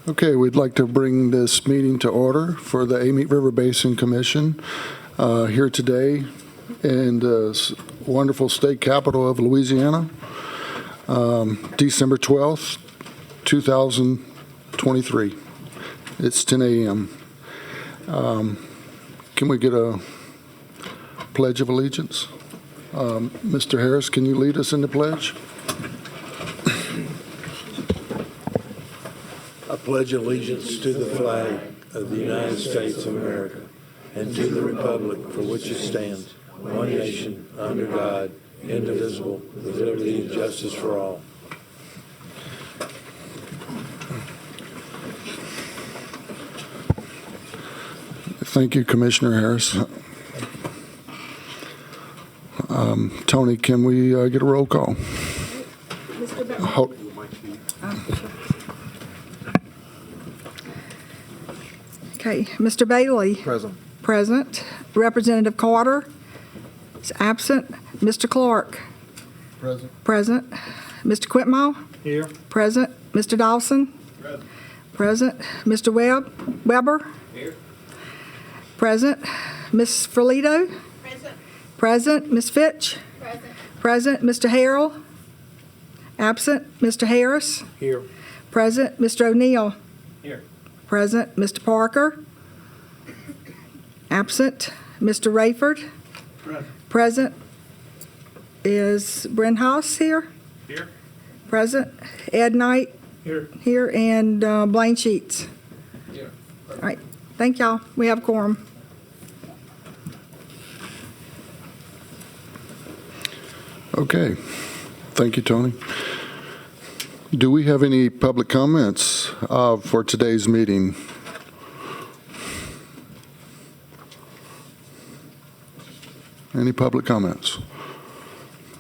Okay, we'd like to bring this meeting to order for the Amite River Basin Commission here today in the wonderful state capital of Louisiana, December 12th, 2023. It's 10 a.m. Can we get a Pledge of Allegiance? Mr. Harris, can you lead us in the pledge? I pledge allegiance to the flag of the United States of America and to the republic for which it stands, one nation, under God, indivisible, with liberty and justice for all. Thank you, Commissioner Harris. Tony, can we get a roll call? Okay, Mr. Bailey. Present. Present. Representative Carter is absent. Mr. Clark. Present. Present. Mr. Quitmall. Here. Present. Mr. Dawson. Present. Present. Mr. Weber. Here. Present. Ms. Ferlito. Present. Present. Ms. Fitch. Present. Present. Mr. Harrell. Absent. Mr. Harris. Here. Present. Mr. O'Neill. Here. Present. Mr. Parker. Absent. Mr. Rayford. Present. Present. Is Bryn House here? Here. Present. Ed Knight Here. here, and Blaine Sheets. Here. All right. Thank y'all. We have quorum. Okay. Thank you, Tony. Do we have any public comments for today's meeting? Any public comments?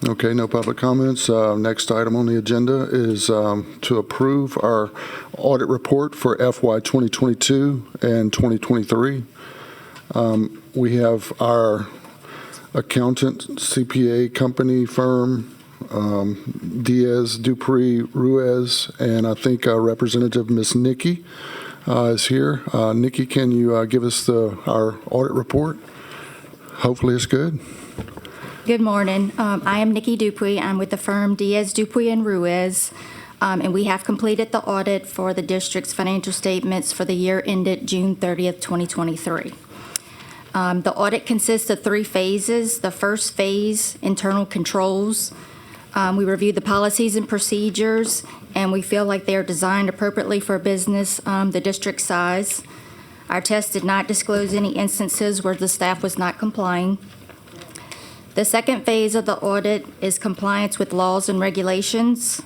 Okay, no public comments. Next item on the agenda is to approve our audit report for FY 2022 and 2023. We have our accountant, CPA company firm, Diaz, Dupree, Ruiz, and I think our representative, Ms. Nikki, is here. Nikki, can you give us our audit report? Hopefully it's good. Good morning. I am Nikki Dupuy. I'm with the firm Diaz, Dupuy, and Ruiz, and we have completed the audit for the district's financial statements for the year ended June 30th, 2023. The audit consists of 3 phases. The first phase, internal controls. We reviewed the policies and procedures, and we feel like they are designed appropriately for a business the district size. Our test did not disclose any instances where the staff was not complying. The second phase of the audit is compliance with laws and regulations.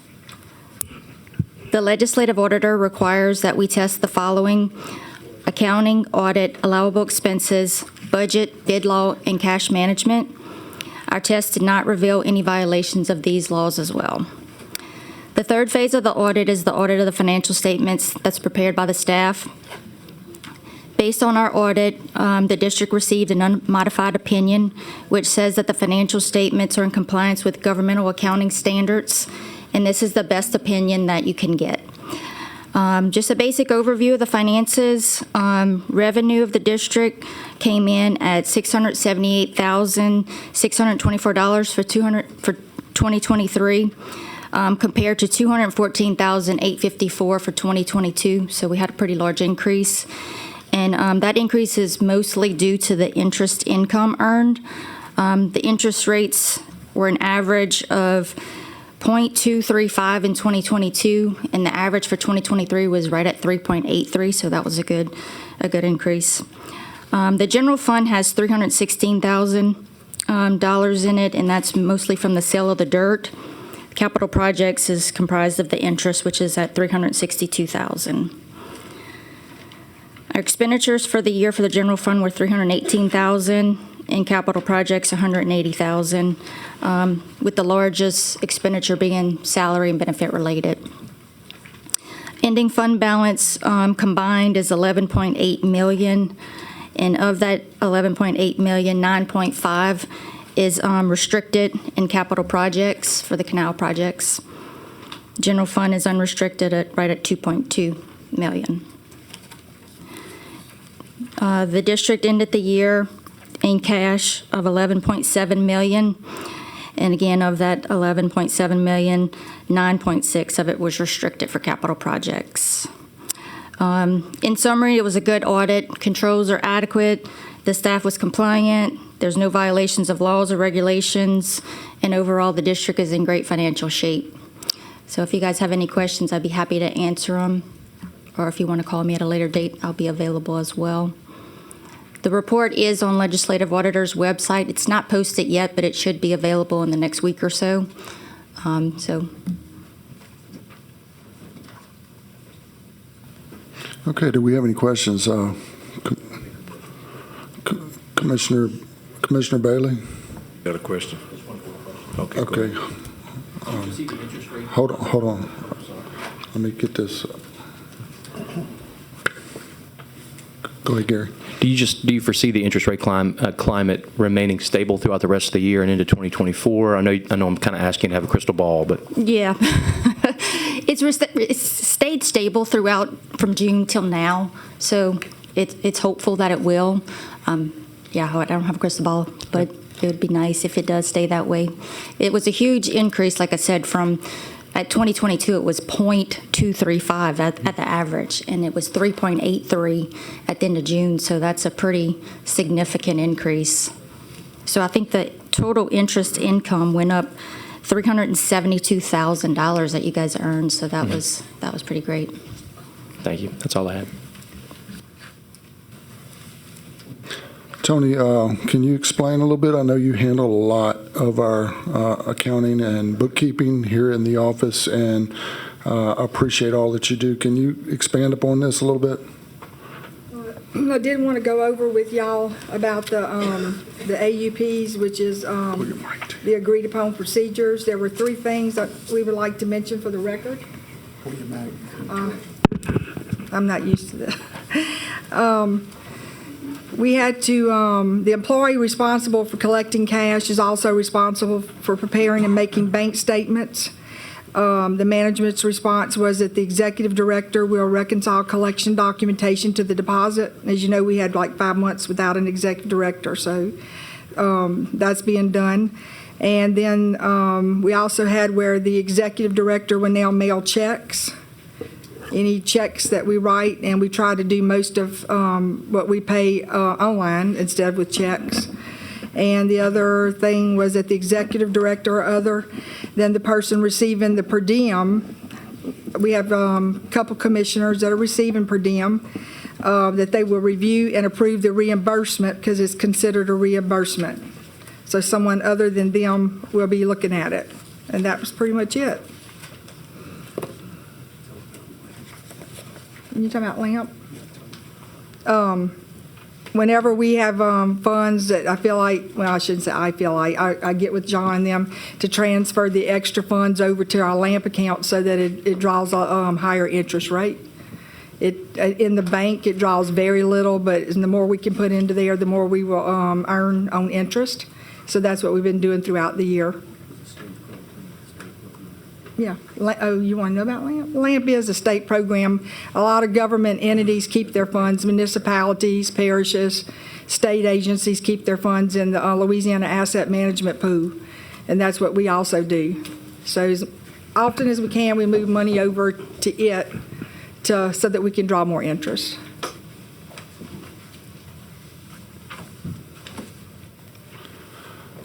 The legislative auditor requires that we test the following: accounting, audit, allowable expenses, budget, bid law, and cash management. Our test did not reveal any violations of these laws as well. The third phase of the audit is the audit of the financial statements that's prepared by the staff. Based on our audit, the district received an unmodified opinion, which says that the financial statements are in compliance with governmental accounting standards, and this is the best opinion that you can get. Just a basic overview of the finances. Revenue of the district came in at $678,624 for 2023, compared to $214,854 for 2022. So we had a pretty large increase. And that increase is mostly due to the interest income earned. The interest rates were an average of 0.235 in 2022, and the average for 2023 was right at 3.83, so that was a good increase. The general fund has $316,000 in it, and that's mostly from the sale of the dirt. Capital projects is comprised of the interest, which is at $362,000. Our expenditures for the year for the general fund were $318,000, and capital projects $180,000, with the largest expenditure being salary and benefit related. Ending fund balance combined is $11.8 million, and of that $11.8 million, $9.5 is restricted in capital projects for the canal projects. General fund is unrestricted right at $2.2 million. The district ended the year in cash of $11.7 million. And again, of that $11.7 million, 9.6 of it was restricted for capital projects. In summary, it was a good audit. Controls are adequate. The staff was compliant. There's no violations of laws or regulations. And overall, the district is in great financial shape. So if you guys have any questions, I'd be happy to answer them. Or if you want to call me at a later date, I'll be available as well. The report is on Legislative Auditor's website. It's not posted yet, but it should be available in the next week or so. Okay, do we have any questions? Commissioner Bailey? Got a question? Okay. Go Okay. ahead. Hold on. Let me get this. Go ahead, Gary. Do you foresee the interest rate climate remaining stable throughout the rest of the year and into 2024? I know I'm kind of asking to have a crystal ball, but Yeah. It's stayed stable throughout from June till now, so it's hopeful that it will. Yeah, I don't have a crystal ball, but it would be nice if it does stay that way. It was a huge increase, like I said, at 2022, it was 0.235 at the average, and it was 3.83 at the end of June, so that's a pretty significant increase. So I think the total interest income went up $372,000 that you guys earned, so that was pretty great. thank you. That's all I had. Tony, can you explain a little bit? I know you handle a lot of our accounting and bookkeeping here in the office, and appreciate all that you do. Can you expand upon this a little bit? I did want to go over with y'all about the AUPs, which is the agreed upon procedures. There were 3 things that we would like to mention for the record. I'm not used to that. We had to, the employee responsible for collecting cash is also responsible for preparing and making bank statements. The management's response was that the executive director will reconcile collection documentation to the deposit. As you know, we had like 5 months without an executive director, so that's being done. And then we also had where the executive director will now mail checks. Any checks that we write, and we try to do most of what we pay online instead with checks. And the other thing was that the executive director or other than the person receiving the per diem, we have a couple commissioners that are receiving per diem, that they will review and approve the reimbursement because it's considered a reimbursement. So someone other than them will be looking at it. And that was pretty much it. You talking about LAMP? Whenever we have funds that I feel like, well, I shouldn't say I feel like, I get with John and them to transfer the extra funds over to our LAMP account so that it draws a higher interest rate. In the bank, it draws very little, but the more we can put into there, the more we will earn on interest. So that's what we've been doing throughout the year. Yeah. Oh, you want to know about LAMP? LAMP is a state program. A lot of government entities keep their funds, municipalities, parishes, state agencies keep their funds in the Louisiana Asset Management Pool, and that's what we also do. So as often as we can, we move money over to it so that we can draw more interest.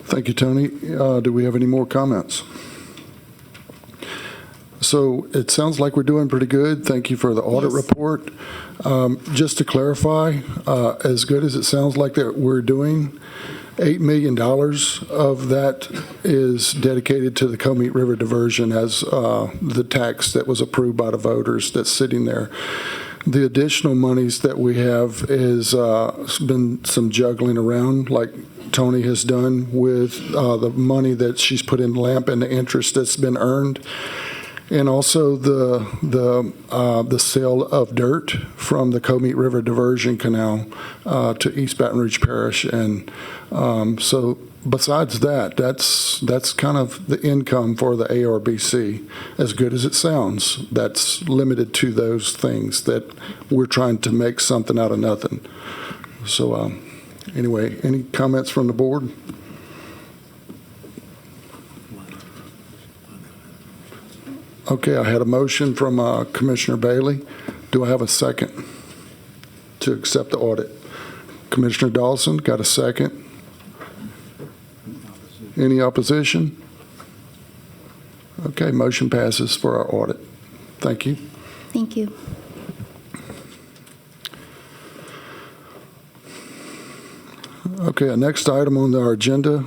Thank you, Tony. Do we have any more comments? So it sounds like we're doing pretty good. Thank you for the audit report. Just to clarify, as good as it sounds like that we're doing, $8 million of that is dedicated to the Comite River diversion as the tax that was approved by the voters that's sitting there. The additional monies that we have is been some juggling around, like Tony has done with the money that she's put in LAMP and the interest that's been earned. And also the sale of dirt from the Comite River Diversion Canal to East Baton Rouge Parish. And so besides that, that's kind of the income for the ARBC. As good as it sounds, that's limited to those things that we're trying to make something out of nothing. So anyway, any comments from the board? Okay, I had a motion from Commissioner Bailey. Do I have a second to accept the audit? Commissioner Dawson, got a second? Any opposition? Okay, motion passes for our audit. Thank you. Thank you. Okay, our next item on our agenda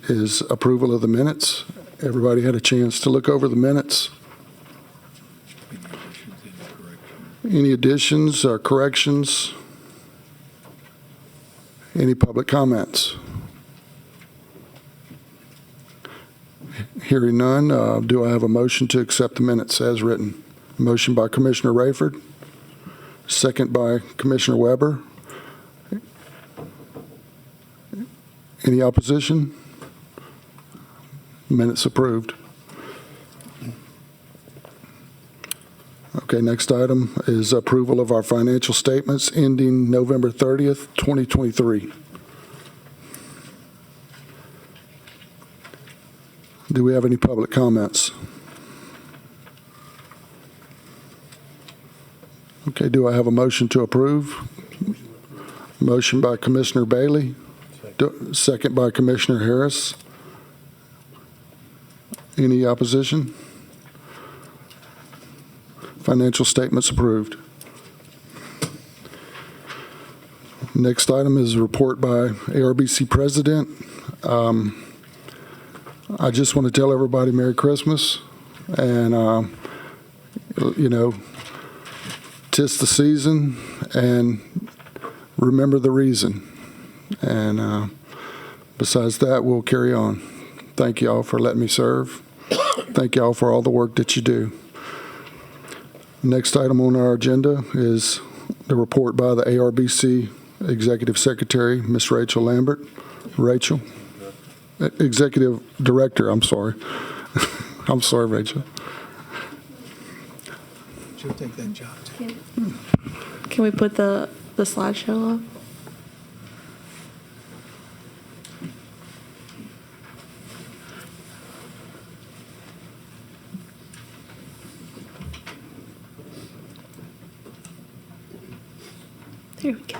is approval of the minutes. Everybody had a chance to look over the minutes? Any additions or corrections? Any public comments? Hearing none, do I have a motion to accept the minutes as written? Motion by Commissioner Rayford, second by Commissioner Weber. Any opposition? Minutes approved. Okay, next item is approval of our financial statements ending November 30th, 2023. Do we have any public comments? Okay, do I have a motion to approve? Motion by Commissioner Bailey, second by Commissioner Harris. Any opposition? Financial statements approved. Next item is a report by ARBC President. I just want to tell everybody Merry Christmas, and, you know, 'tis the season, and remember the reason. And besides that, we'll carry on. Thank you all for letting me serve. Thank you all for all the work that you do. Next item on our agenda is the report by the ARBC Executive Secretary, Ms. Rachel Lambert. Rachel? Executive Director, I'm sorry. I'm sorry, Rachel. She'll take that job, too. Can we put the slideshow up? There we go.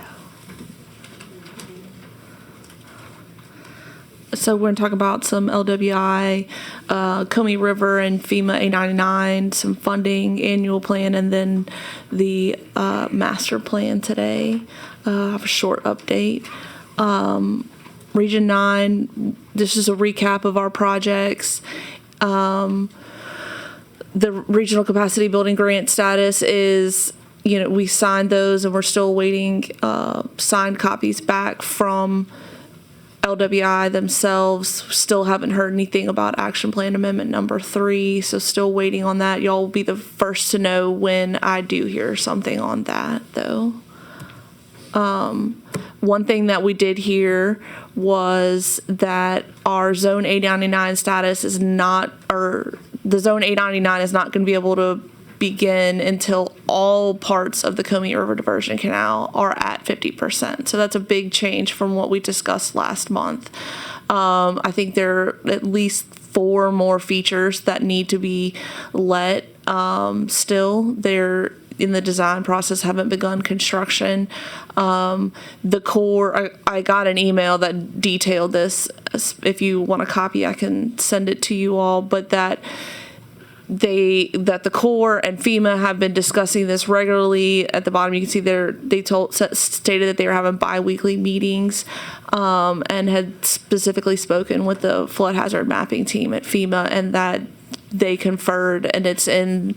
So we're going to talk about some LWI, Comey River and FEMA A99, some funding, annual plan, and then the master plan today. I have a short update. Region 9, this is a recap of our projects. The regional capacity building grant status is, you know, we signed those and we're still waiting signed copies back from LWI themselves. Still haven't heard anything about action plan amendment number 3, so still waiting on that. Y'all will be the first to know when I do hear something on that, though. One thing that we did hear was that our Zone A99 status is not, or the Zone A99 is not going to be able to begin until all parts of the Comey River Diversion Canal are at 50%. So that's a big change from what we discussed last month. I think there are at least 4 more features that need to be let still. They're in the design process, haven't begun construction. The Corps, I got an email that detailed this. If you want a copy, I can send it to you all, but that the Corps and FEMA have been discussing this regularly. At the bottom, you can see stated that they were having bi-weekly meetings, and had specifically spoken with the flood hazard mapping team at FEMA, and that they conferred, and it's in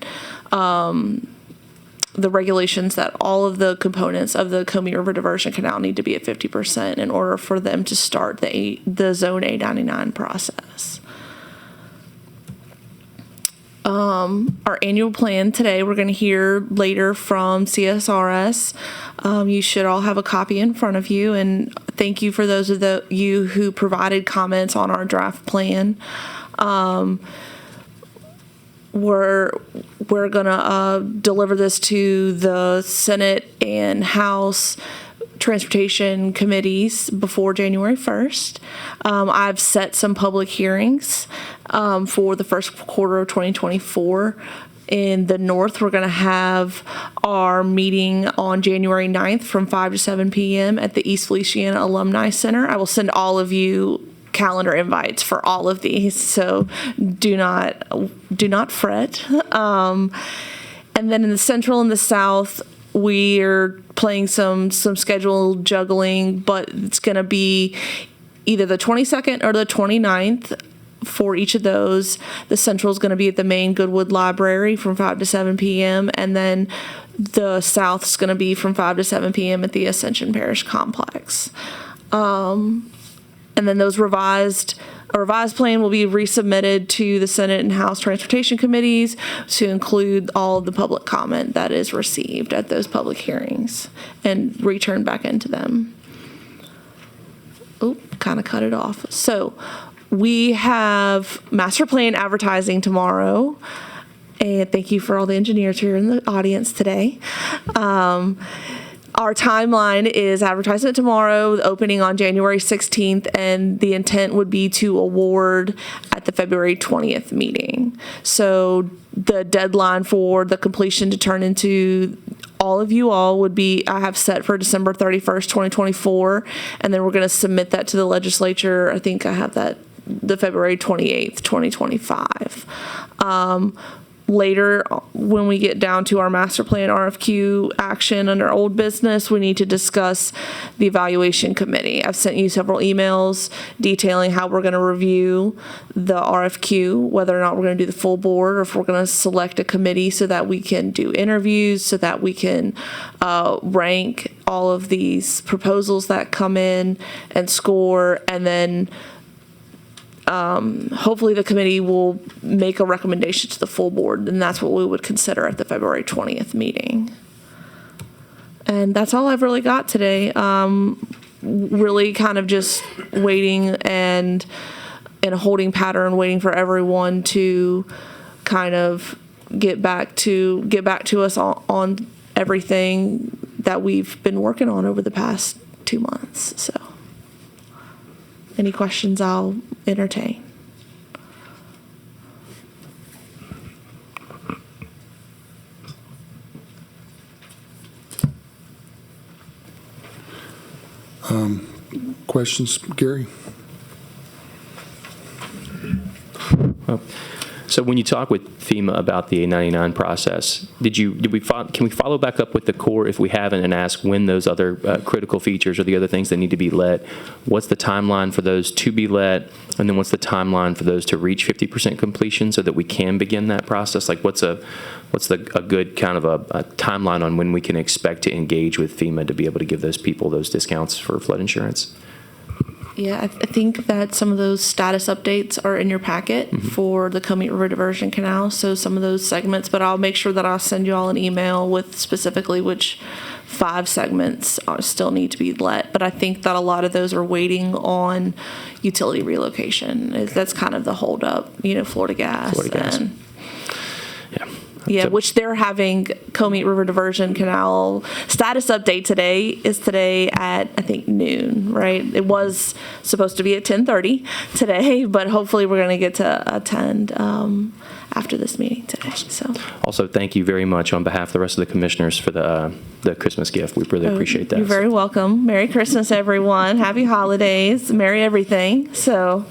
the regulations that all of the components of the Comey River Diversion Canal need to be at 50% in order for them to start the Zone A99 process. Our annual plan today, we're going to hear later from CSRS. You should all have a copy in front of you, and thank you for those of you who provided comments on our draft plan. We're going to deliver this to the Senate and House Transportation Committees before January 1st. I've set some public hearings for the first quarter of 2024. In the north, we're going to have our meeting on January 9th from 5 to 7 p.m. at the East Feliciana Alumni Center. I will send all of you calendar invites for all of these, so do not fret. And then in the central and the south, we're playing some schedule juggling, but it's going to be either the 22nd or the 29th for each of those. The central is going to be at the main Goodwood Library from 5 to 7 p.m. and then the south is going to be from 5 to 7 p.m. at the Ascension Parish Complex. And then a revised plan will be resubmitted to the Senate and House Transportation Committees to include all of the public comment that is received at those public hearings and returned back into them. Oh, kind of cut it off. So we have master plan advertising tomorrow. And thank you for all the engineers here in the audience today. Our timeline is advertisement tomorrow, opening on January 16th, and the intent would be to award at the February 20th meeting. So the deadline for the completion to turn into all of you all would be, I have set for December 31st, 2024, and then we're going to submit that to the legislature. I think I have that the February 28th, 2025. Later, when we get down to our master plan RFQ action under old business, we need to discuss the evaluation committee. I've sent you several emails detailing how we're going to review the RFQ, whether or not we're going to do the full board or if we're going to select a committee so that we can do interviews, so that we can rank all of these proposals that come in and score, and then hopefully the committee will make a recommendation to the full board, and that's what we would consider at the February 20th meeting. And that's all I've really got today. Really kind of just waiting and in a holding pattern, waiting for everyone to kind of get back to us on everything that we've been working on over the past 2 months. So any questions, I'll entertain. Questions, Gary? So when you talk with FEMA about the A99 process, can we follow back up with the Corps if we haven't and ask when those other critical features or the other things that need to be let? What's the timeline for those to be let? And then what's the timeline for those to reach 50% completion so that we can begin that process? Like what's a good kind of a timeline on when we can expect to engage with FEMA to be able to give those people those discounts for flood insurance? Yeah, I think that some of those status updates are in your packet for the Comeet River Diversion Canal, so some of those segments, but I'll make sure that I'll send you all an email with specifically which 5 segments still need to be let. But I think that a lot of those are waiting on utility relocation. That's kind of the holdup, Florida Gas. Florida Gas. And Yeah, which they're having Comeet River Diversion Canal status update today at, I think, noon, right? It was supposed to be at 10:30 today, but hopefully we're going to get to attend after this meeting today. So Also, thank you very much on behalf of the rest of the commissioners for the Christmas gift. We really appreciate that. You're very welcome. Merry Christmas, everyone. Happy holidays. Merry everything. So.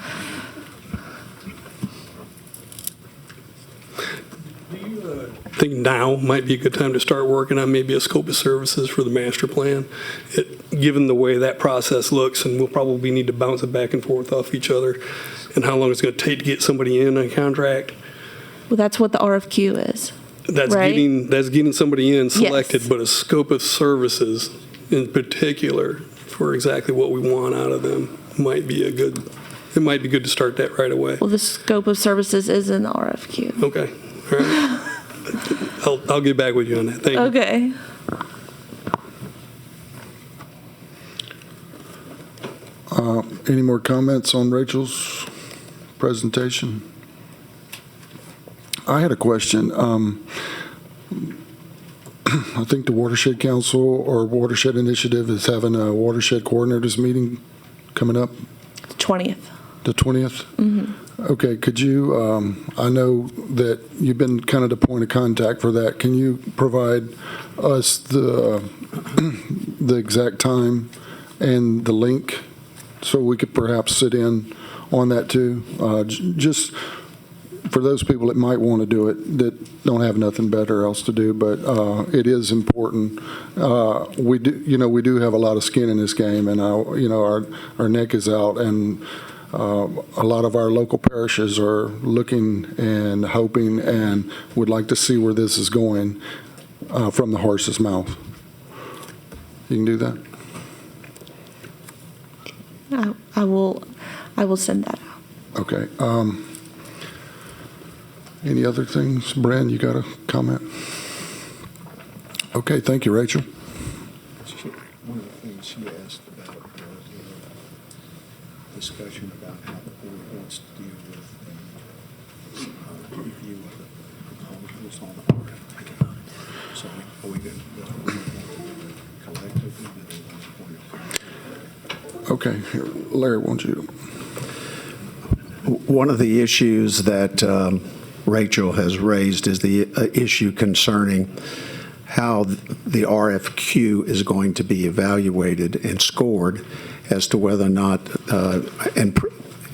I think now might be a good time to start working on maybe a scope of services for the master plan, given the way that process looks, and we'll probably need to bounce it back and forth off each other, and how long it's going to take to get somebody in a contract. Well, that's what the RFQ is. That's right? getting somebody in selected, Yes. but a scope of services in particular for exactly what we want out of them might be good to start that right away. Well, the scope of services is in the RFQ. Okay, all right. I'll get back with you on that. Thank you. Okay. Any more comments on Rachel's presentation? I had a question. I think the Watershed Council or Watershed Initiative is having a watershed coordinators meeting coming up 20th. the 20th? Okay, could you, I know that you've been kind of the point of contact for that. Can you provide us the exact time and the link so we could perhaps sit in on that too? Just for those people that might want to do it, that don't have nothing better else to do, but it is important. We do have a lot of skin in this game, and our neck is out, and a lot of our local parishes are looking and hoping and would like to see where this is going from the horse's mouth. You can do that? I will send that out. Okay. Any other things? Brand, you got a comment? Okay, thank you, Rachel. One of the things she asked about was discussion about how the board wants to deal with the review of the proposals on the RFP. So are we going to collectively do they want to point of contact? Okay, here, Larry, won't you? One of the issues that Rachel has raised is the issue concerning how the RFQ is going to be evaluated and scored as to whether or not,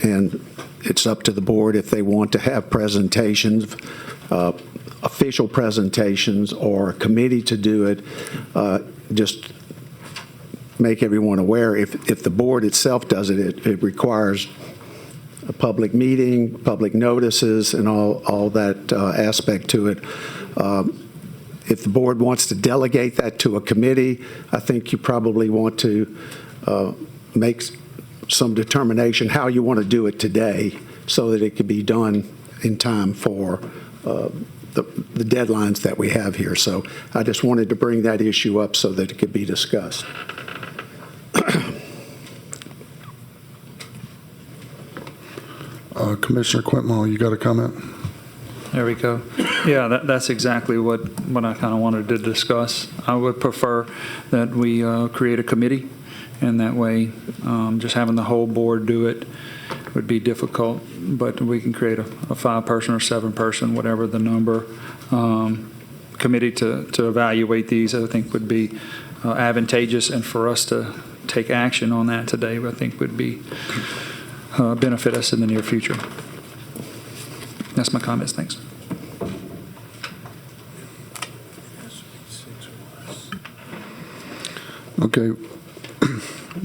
and it's up to the board if they want to have presentations, official presentations, or a committee to do it. Just make everyone aware, if the board itself does it, it requires a public meeting, public notices, and all that aspect to it. If the board wants to delegate that to a committee, I think you probably want to make some determination how you want to do it today so that it can be done in time for the deadlines that we have here. So I just wanted to bring that issue up so that it could be discussed. Commissioner Quintmall, you got a comment? There we go. Yeah, that's exactly what I kind of wanted to discuss. I would prefer that we create a committee, and that way just having the whole board do it would be difficult, but we can create a 5-person or 7-person, whatever the number, committee to evaluate these. I think would be advantageous, and for us to take action on that today, I think would be benefit us in the near future. That's my comments. Thanks. Okay.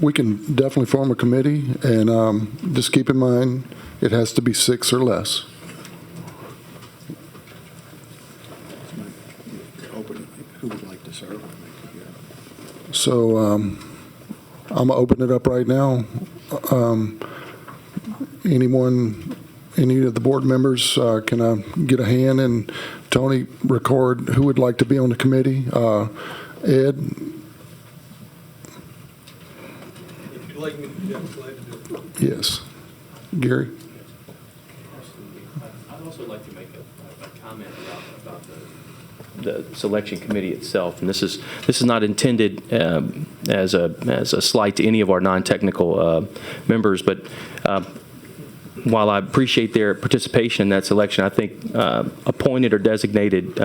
We can definitely form a committee, and just keep in mind, it has to be 6 or less. Open, who would like to serve? So I'm going to open it up right now. Any of the board members, can I get a hand? And Tony, record who would like to be on the committee. Ed? If you'd like me to do that, I'm glad to do it. Yes. Gary? I'd also like to make a comment about the selection committee itself, and this is not intended as a slight to any of our non-technical members, but while I appreciate their participation in that selection, I think appointed or designated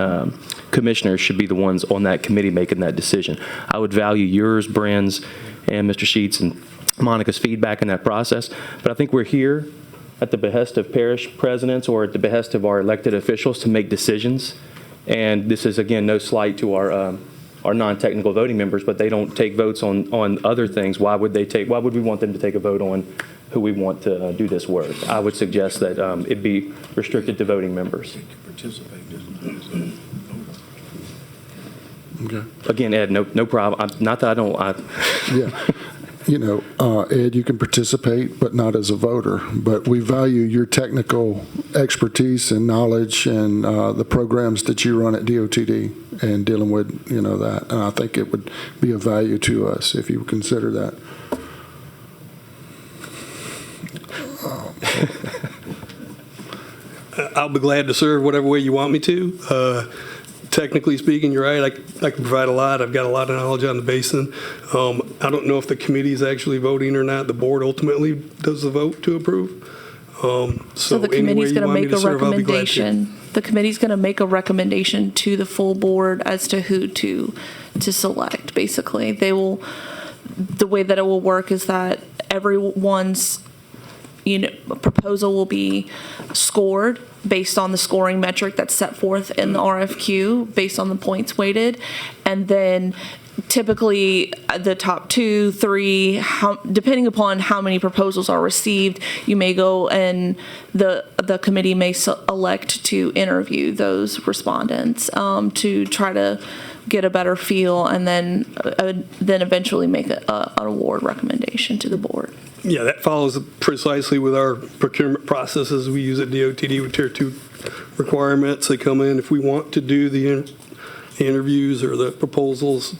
commissioners should be the ones on that committee making that decision. I would value yours, Brand's, and Mr. Sheets and Monica's feedback in that process, but I think we're here at the behest of parish presidents or at the behest of our elected officials to make decisions. And this is, again, no slight to our non-technical voting members, but they don't take votes on other things. Why would we want them to take a vote on who we want to do this work? I would suggest that it be restricted to voting members. Okay. Again, Ed, no problem. Not that I don't. Yeah. Ed, you can participate, but not as a voter. But we value your technical expertise and knowledge and the programs that you run at DOTD and dealing with, that. And I think it would be of value to us if you would consider that. I'll be glad to serve whatever way you want me to. Technically speaking, you're right. I can provide a lot. I've got a lot of knowledge on the basin. I don't know if the committee is actually voting or not. The board ultimately does the vote to approve. So the any way committee's you going to want me make a serve, I'll be glad to. recommendation. The committee's going to make a recommendation to the full board as to who to select, basically. The way that it will work is that everyone's proposal will be scored based on the scoring metric that's set forth in the RFQ, based on the points weighted. And then typically the top 2, 3, depending upon how many proposals are received, you may go and the committee may elect to interview those respondents to try to get a better feel, and then eventually make an award recommendation to the board. Yeah, that follows precisely with our procurement processes we use at DOTD with Tier 2 requirements. They come in, if we want to do the interviews or the proposals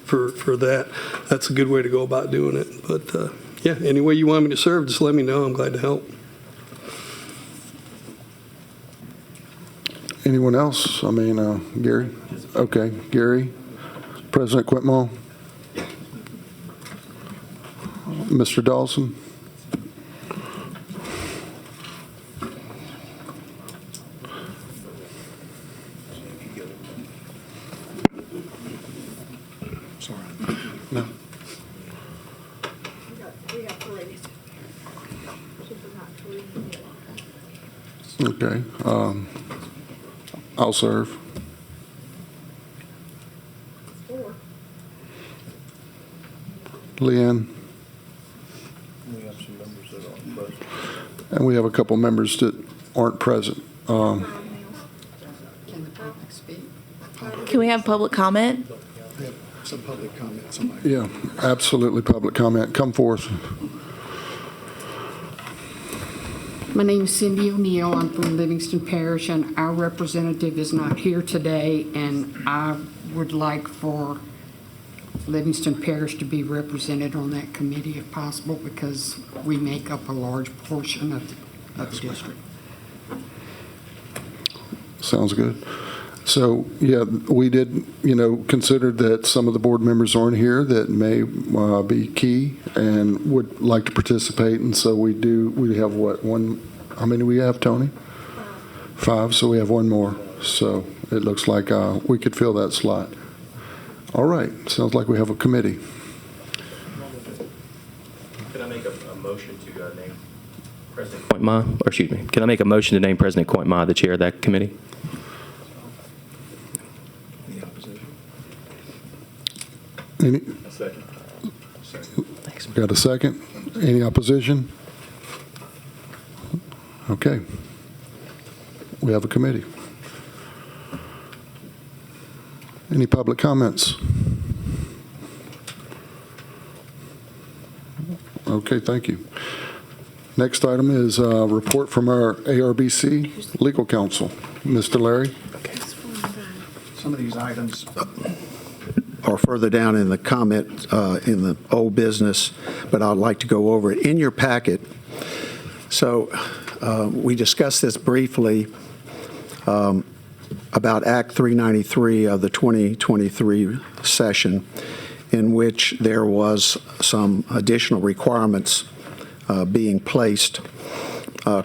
for that, that's a good way to go about doing it. But yeah, any way you want me to serve, just let me know. I'm glad to help. Anyone else? I mean, Gary? Okay, Gary. President Quitmall? Mr. Dawson? No. Okay. I'll serve. Leanne? And we have a couple members that aren't present. Can the public speak? Can we have public comment? Some public comments. Yeah, absolutely, public comment. Come forth. My name is Cindy O'Neill. I'm from Livingston Parish, and our representative is not here today, and I would like for Livingston Parish to be represented on that committee if possible, because we make up a large portion of the district. Sounds good. So, yeah, we did, consider that some of the board members aren't here that may be key and would like to participate. And so we have how many do we have, Tony? 5, so we have one more. So it looks like we could fill that slot. All right, sounds like we have a committee. Can I make a motion to name President Cointma, or excuse me, can I make a motion to name President Cointma the chair of that committee? Any? A second. Thanks. Got a second? Any opposition? Okay. We have a committee. Any public comments? Okay, thank you. Next item is a report from our ARBC legal counsel. Mr. Larry? Some of these items are further down in the comment in the old business, but I'd like to go over it in your packet. So we discussed this briefly about Act 393 of the 2023 session, in which there was some additional requirements being placed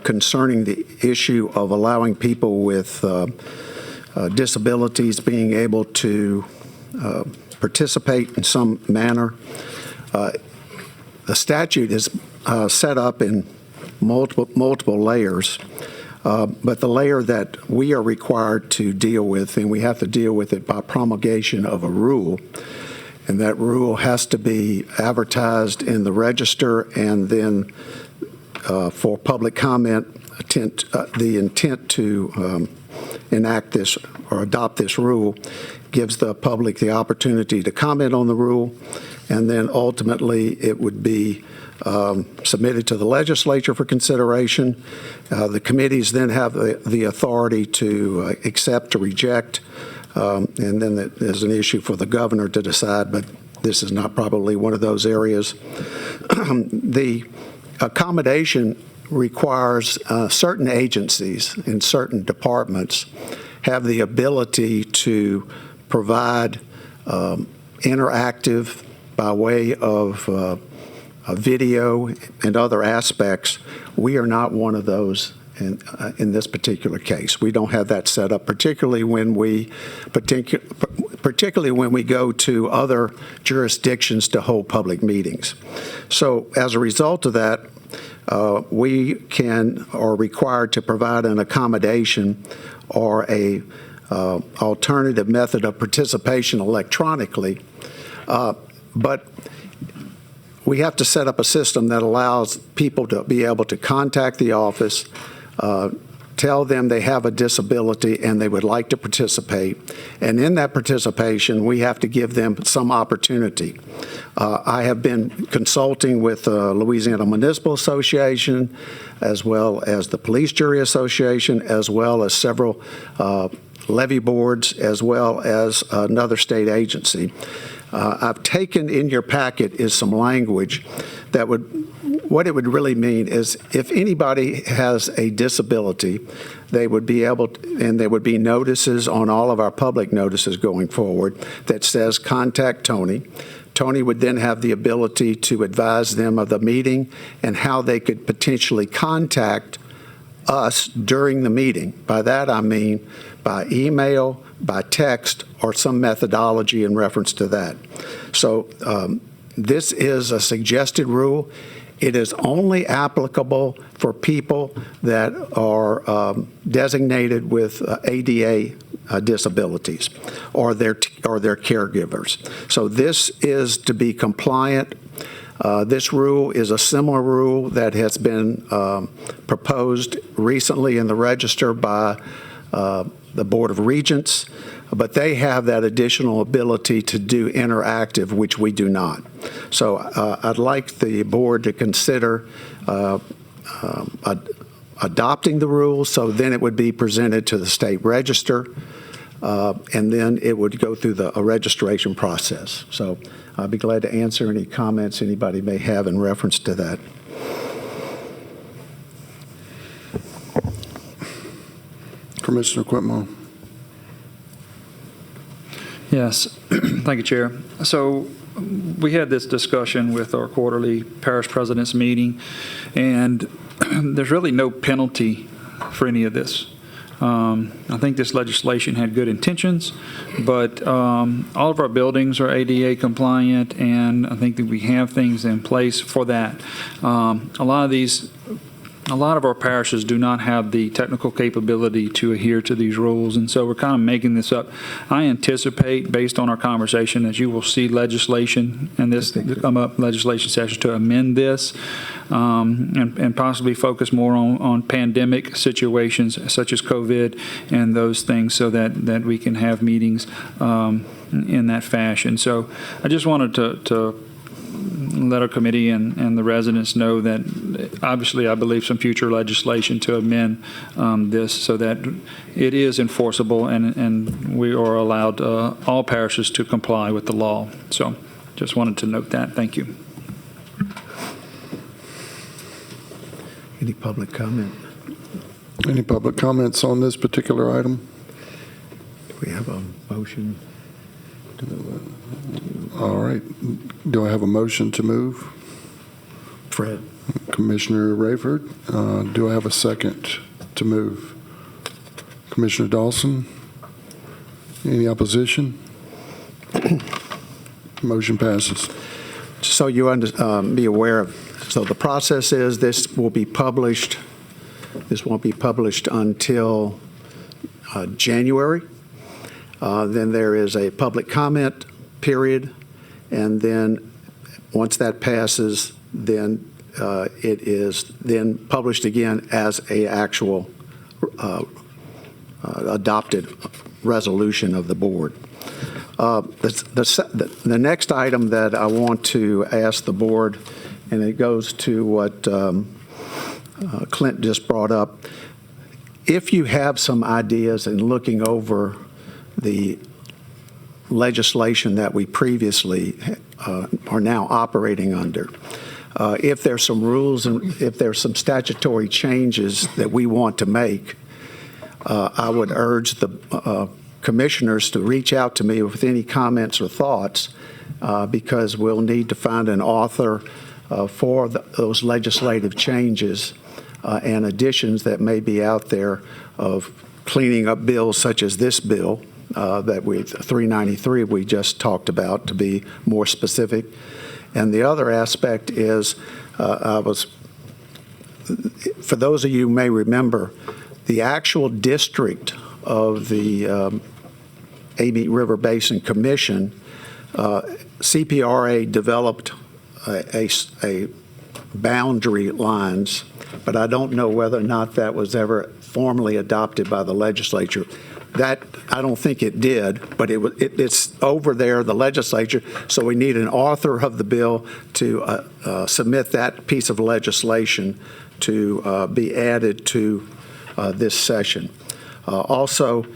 concerning the issue of allowing people with disabilities being able to participate in some manner. The statute is set up in multiple layers, but the layer that we are required to deal with, and we have to deal with it by promulgation of a rule, and that rule has to be advertised in the register, and then for public comment, the intent to enact this or adopt this rule gives the public the opportunity to comment on the rule, and then ultimately it would be submitted to the legislature for consideration. The committees then have the authority to accept or reject, and then there's an issue for the governor to decide, but this is not probably one of those areas. The accommodation requires certain agencies in certain departments have the ability to provide interactive by way of a video and other aspects. We are not one of those in this particular case. We don't have that set up, particularly when we go to other jurisdictions to hold public meetings. So as a result of that, we are required to provide an accommodation or a alternative method of participation electronically, but we have to set up a system that allows people to be able to contact the office, tell them they have a disability and they would like to participate. And in that participation, we have to give them some opportunity. I have been consulting with the Louisiana Municipal Association, as well as the Police Jury Association, as well as several levy boards, as well as another state agency. I've taken in your packet is some language that what it would really mean is if anybody has a disability, they would be able to, and there would be notices on all of our public notices going forward that says contact Tony. Tony would then have the ability to advise them of the meeting and how they could potentially contact us during the meeting. By that I mean by email, by text, or some methodology in reference to that. So this is a suggested rule. It is only applicable for people that are designated with ADA disabilities or their caregivers. So this is to be compliant. This rule is a similar rule that has been proposed recently in the Register by the Board of Regents, but they have that additional ability to do interactive, which we do not. So I'd like the board to consider adopting the rules, so then it would be presented to the state register, and then it would go through a registration process. So I'd be glad to answer any comments anybody may have in reference to that. Commissioner Quitmo. Yes, thank you, Chair. So we had this discussion with our quarterly parish presidents meeting, and there's really no penalty for any of this. I think this legislation had good intentions, but all of our buildings are ADA compliant, and I think that we have things in place for that. A lot of our parishes do not have the technical capability to adhere to these rules, and so we're kind of making this up. I anticipate, based on our conversation, that you will see legislation and this come up, legislation session to amend this and possibly focus more on pandemic situations such as COVID and those things, so that we can have meetings in that fashion. So I just wanted to let our committee and the residents know that obviously I believe some future legislation to amend this so that it is enforceable and we are allowed all parishes to comply with the law. So just wanted to note that. Thank you. Any public comment? Any public comments on this particular item? Do we have a motion? All right. Do I have a motion to move? Fred. Commissioner Rayford. Do I have a second to move? Commissioner Dawson. Any opposition? Motion passes. So you be aware of, so the process is this will be published, this won't be published until January. Then there is a public comment period, and then once that passes, then it is then published again as a actual adopted resolution of the board. The next item that I want to ask the board, and it goes to what Clint just brought up, if you have some ideas in looking over the legislation that we previously are now operating under, If there's some rules and if there's some statutory changes that we want to make, I would urge the commissioners to reach out to me with any comments or thoughts, because we'll need to find an author for those legislative changes and additions that may be out there of cleaning up bills such as this bill that 393 we just talked about, to be more specific. And the other aspect is, for those of you who may remember, the actual district of the Amite River Basin Commission, CPRA developed a boundary lines, but I don't know whether or not that was ever formally adopted by the legislature. That, I don't think it did, but it's over there, the legislature, so we need an author of the bill to submit that piece of legislation to be added to this session. Also,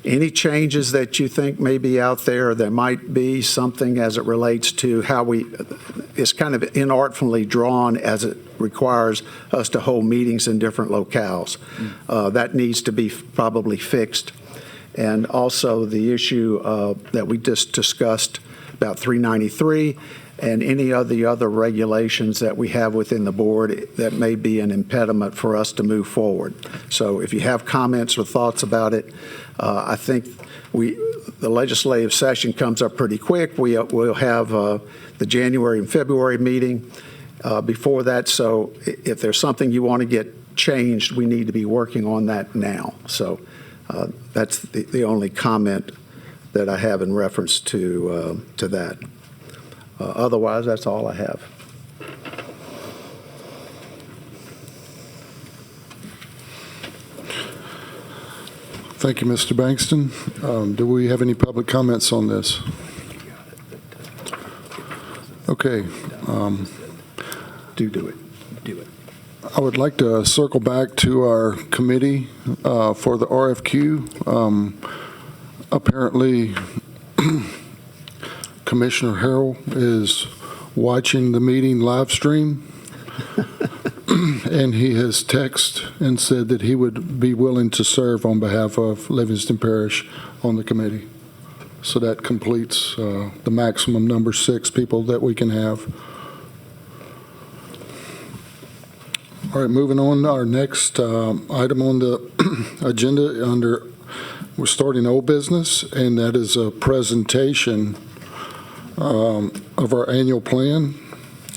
any changes that you think may be out there, there might be something as it relates to how it's kind of inartfully drawn as it requires us to hold meetings in different locales. That needs to be probably fixed. And also the issue that we just discussed about 393 and any of the other regulations that we have within the board that may be an impediment for us to move forward. So if you have comments or thoughts about it, I think the legislative session comes up pretty quick. We'll have the January and February meeting before that. So if there's something you want to get changed, we need to be working on that now. So that's the only comment that I have in reference to that. Otherwise, that's all I have. Thank you, Mr. Bankston. Do we have any public comments on this? Okay. Do it. I would like to circle back to our committee for the RFQ. Apparently, Commissioner Harrell is watching the meeting live stream, and he has texted and said that he would be willing to serve on behalf of Livingston Parish on the committee. So that completes the maximum number 6 people that we can have. All right, moving on, our next item on the agenda, we're starting old business, and that is a presentation of our annual plan.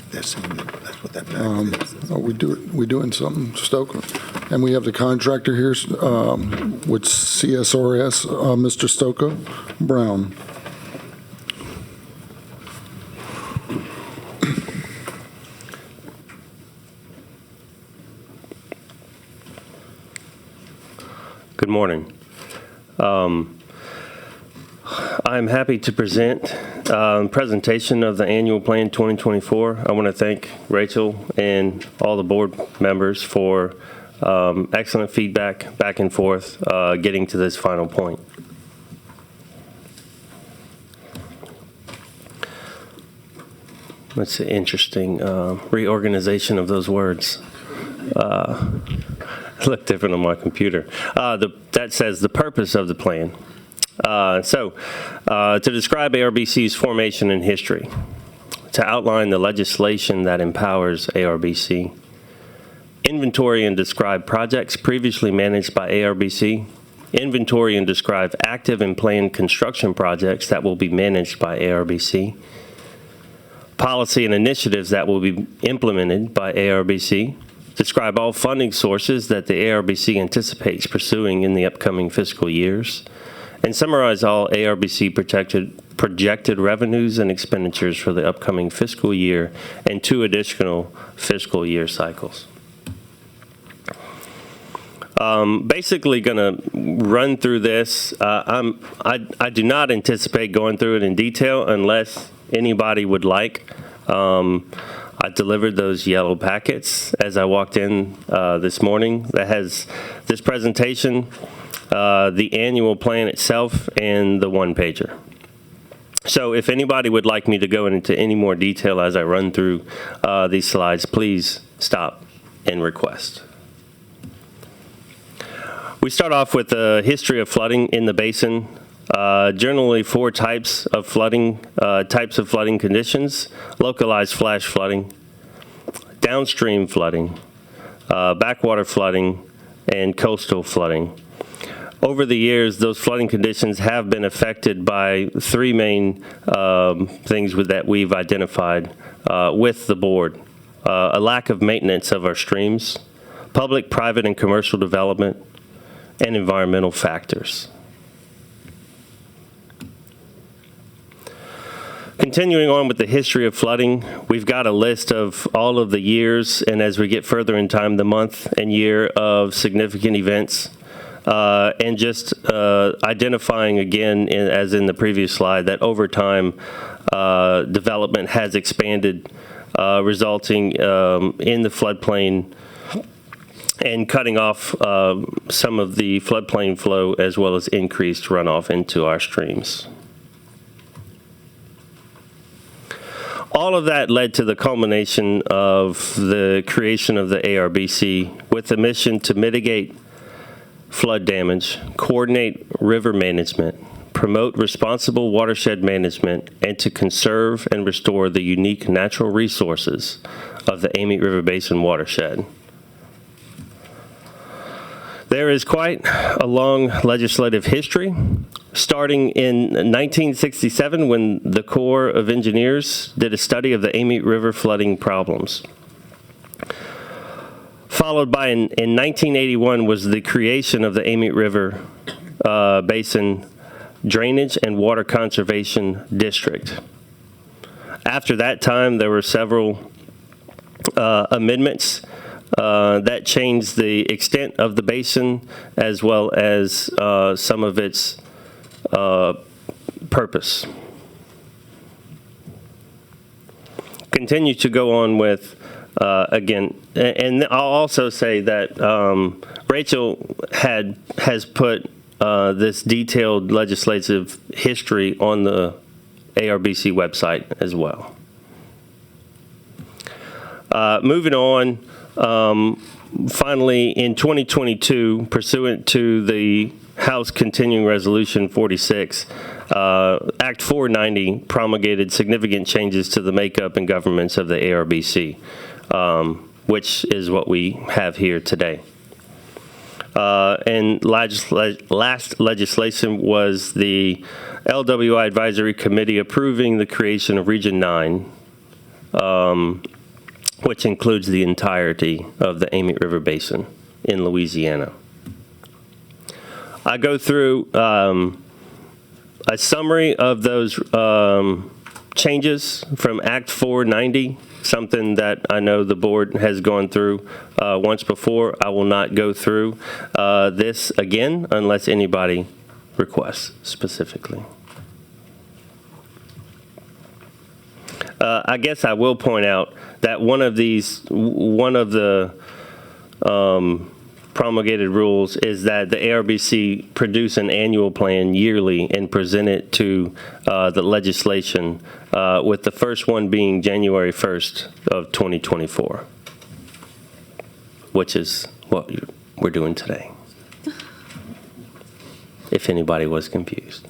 That's what that packet is. Are we doing something, Stoker? And we have the contractor here with CSRS, Mr. Stoker Brown. Good morning. I'm happy to present presentation of the annual plan 2024. I want to thank Rachel and all the board members for excellent feedback back and forth getting to this final point. That's an interesting reorganization of those words. Look different on my computer. That says the purpose of the plan. To describe ARBC's formation and history, to outline the legislation that empowers ARBC, inventory and describe projects previously managed by ARBC, inventory and describe active and planned construction projects that will be managed by ARBC, policy and initiatives that will be implemented by ARBC, describe all funding sources that the ARBC anticipates pursuing in the upcoming fiscal years, and summarize all ARBC projected revenues and expenditures for the upcoming fiscal year and 2 additional fiscal year cycles. Basically going to run through this. I do not anticipate going through it in detail unless anybody would like. I delivered those yellow packets as I walked in this morning. That has this presentation, the annual plan itself, and the one-pager. So if anybody would like me to go into any more detail as I run through these slides, please stop and request. We start off with a history of flooding in the basin. Generally, four types of flooding conditions: localized flash flooding, downstream flooding, backwater flooding, and coastal flooding. Over the years, those flooding conditions have been affected by three main things that we've identified with the board. A lack of maintenance of our streams, public, private, and commercial development, and environmental factors. Continuing on with the history of flooding, we've got a list of all of the years, and as we get further in time, the month and year of significant events. And just identifying again, as in the previous slide, that over time, development has expanded, resulting in the floodplain and cutting off some of the floodplain flow, as well as increased runoff into our streams. All of that led to the culmination of the creation of the ARBC with the mission to mitigate flood damage, coordinate river management, promote responsible watershed management, and to conserve and restore the unique natural resources of the Amite River Basin watershed. There is quite a long legislative history, starting in 1967 when the Corps of Engineers did a study of the Amite River flooding problems. Followed by, in 1981, was the creation of the Amite River Basin Drainage and Water Conservation District. After that time, there were several amendments that changed the extent of the basin as well as some of its purpose. Continue to go on with again, and I'll also say that Rachel has put this detailed legislative history on the ARBC website as well. Moving on, finally, in 2022, pursuant to the House Continuing Resolution 46, Act 490 promulgated significant changes to the makeup and governance of the ARBC, which is what we have here today. And last legislation was the LWI Advisory Committee approving the creation of Region 9, which includes the entirety of the Amite River Basin in Louisiana. I go through a summary of those changes from Act 490, something that I know the board has gone through once before. I will not go through this again unless anybody requests specifically. I guess I will point out that one of the promulgated rules is that the ARBC produce an annual plan yearly and present it to the legislation, with the first one being January 1st of 2024, which is what we're doing today, if anybody was confused.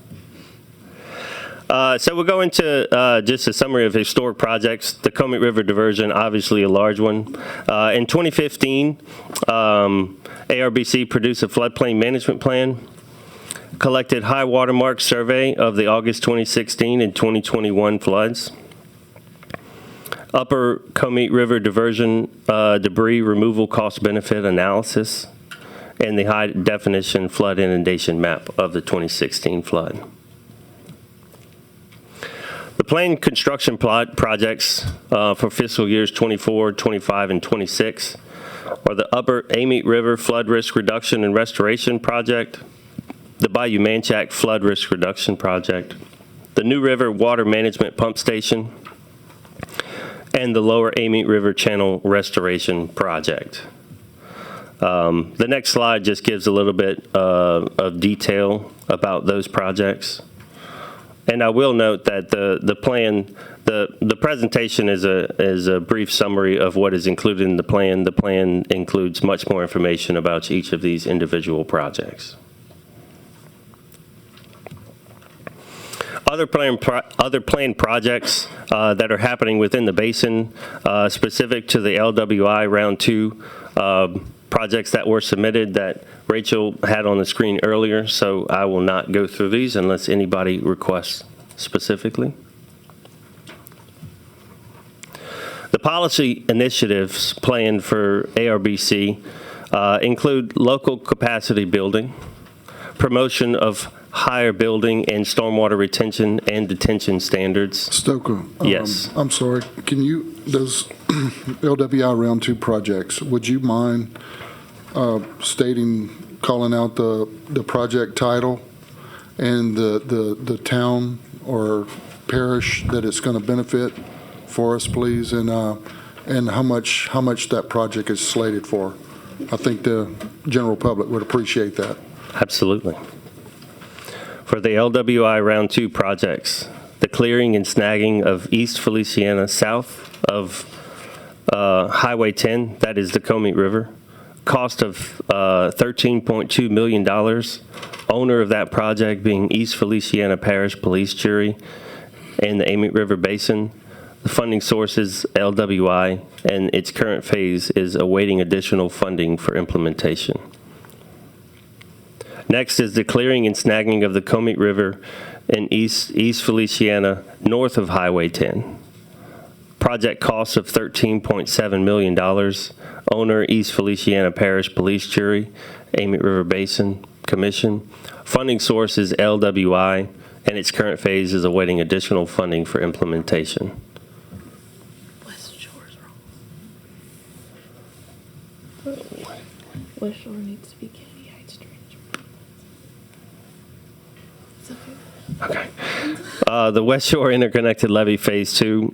So we'll go into just a summary of historic projects. The Comite River Diversion, obviously a large one. In 2015, ARBC produced a floodplain management plan, collected high watermark survey of the August 2016 and 2021 floods, Upper Comite River Diversion debris removal cost-benefit analysis, and the high-definition flood inundation map of the 2016 flood. The planned construction projects for fiscal years 24, 25, and 26 are the Upper Amite River Flood Risk Reduction and Restoration Project, the Bayou Manchac Flood Risk Reduction Project, the New River Water Management Pump Station, and the Lower Amite River Channel Restoration Project. The next slide just gives a little bit of detail about those projects. And I will note that the plan, the presentation is a brief summary of what is included in the plan. The plan includes much more information about each of these individual projects. Other planned projects that are happening within the basin, specific to the LWI Round 2 projects that were submitted that Rachel had on the screen earlier, so I will not go through these unless anybody requests specifically. The policy initiatives planned for ARBC include local capacity building, promotion of higher building and stormwater retention and detention standards. Stoker? Yes. I'm sorry, can you, those LWI Round 2 projects, would you mind calling out the project title and the town or parish that it's going to benefit for us, please, and how much that project is slated for? I think the general public would appreciate that. Absolutely. For the LWI Round 2 projects, the clearing and snagging of East Feliciana south of Highway 10, that is the Comey River, cost of $13.2 million, owner of that project being East Feliciana Parish Police Jury and the Amite River Basin. The funding source is LWI, and its current phase is awaiting additional funding for implementation. Next is the clearing and snagging of the Comey River in East Feliciana north of Highway 10. Project cost of $13.7 million. Owner, East Feliciana Parish Police Jury, Amite River Basin Commission. Funding source is LWI, and its current phase is awaiting additional funding for implementation. West Shore's wrong. West Shore needs to be Kennedy Heights Drainage. It's okay. Okay. The West Shore Interconnected Levee Phase 2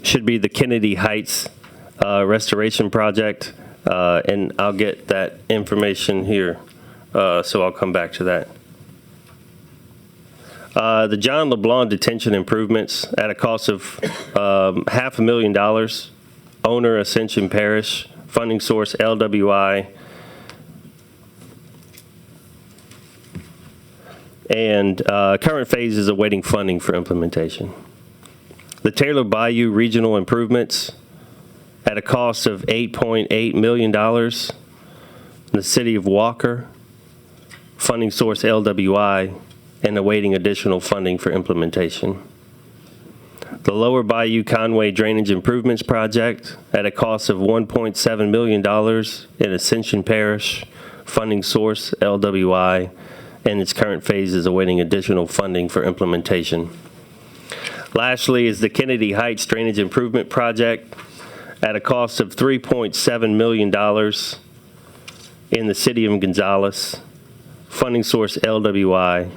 should be the Kennedy Heights Restoration Project, and I'll get that information here, so I'll come back to that. The John LeBlanc Detention Improvements at a cost of $500,000. Owner, Ascension Parish. Funding source, LWI. And current phase is awaiting funding for implementation. The Taylor Bayou Regional Improvements at a cost of $8.8 million. The City of Walker. Funding source, LWI. And awaiting additional funding for implementation. The Lower Bayou Conway Drainage Improvements Project at a cost of $1.7 million in Ascension Parish, funding source LWI, and its current phase is awaiting additional funding for implementation. Lastly is the Kennedy Heights Drainage Improvement Project at a cost of $3.7 million in the City of Gonzales, funding source LWI,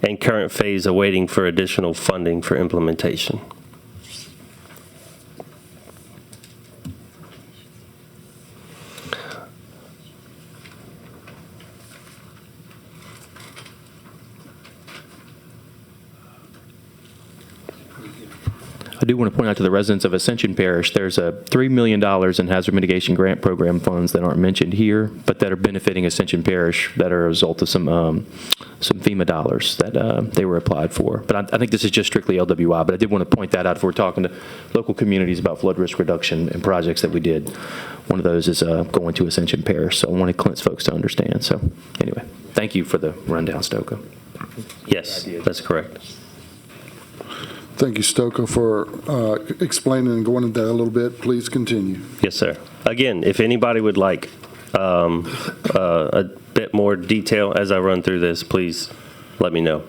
and current phase awaiting for additional funding for implementation. I do want to point out to the residents of Ascension Parish, there's a $3 million in hazard mitigation grant program funds that aren't mentioned here, but that are benefiting Ascension Parish that are a result of some FEMA dollars that they were applied for. But I think this is just strictly LWI, but I did want to point that out if we're talking to local communities about flood risk reduction and projects that we did. One of those is going to Ascension Parish, so I wanted Clint's folks to understand. So anyway, thank you for the rundown, Stoker. Yes, that's correct. Thank you, Stoker, for explaining and going into that a little bit. Please continue. Yes, sir. Again, if anybody would like a bit more detail as I run through this, please let me know.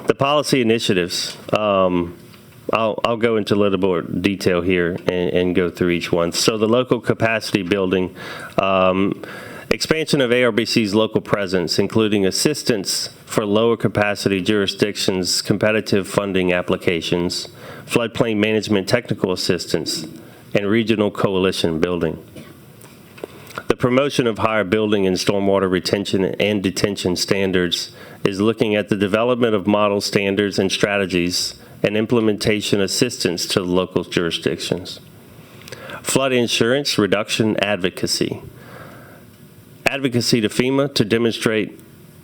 The policy initiatives, I'll go into a little more detail here and go through each one. So the local capacity building, expansion of ARBC's local presence, including assistance for lower capacity jurisdictions, competitive funding applications, floodplain management technical assistance, and regional coalition building. The The promotion of higher building and stormwater retention and detention standards is looking at the development of model standards and strategies and implementation assistance to the local jurisdictions. Flood insurance reduction advocacy. Advocacy to FEMA to demonstrate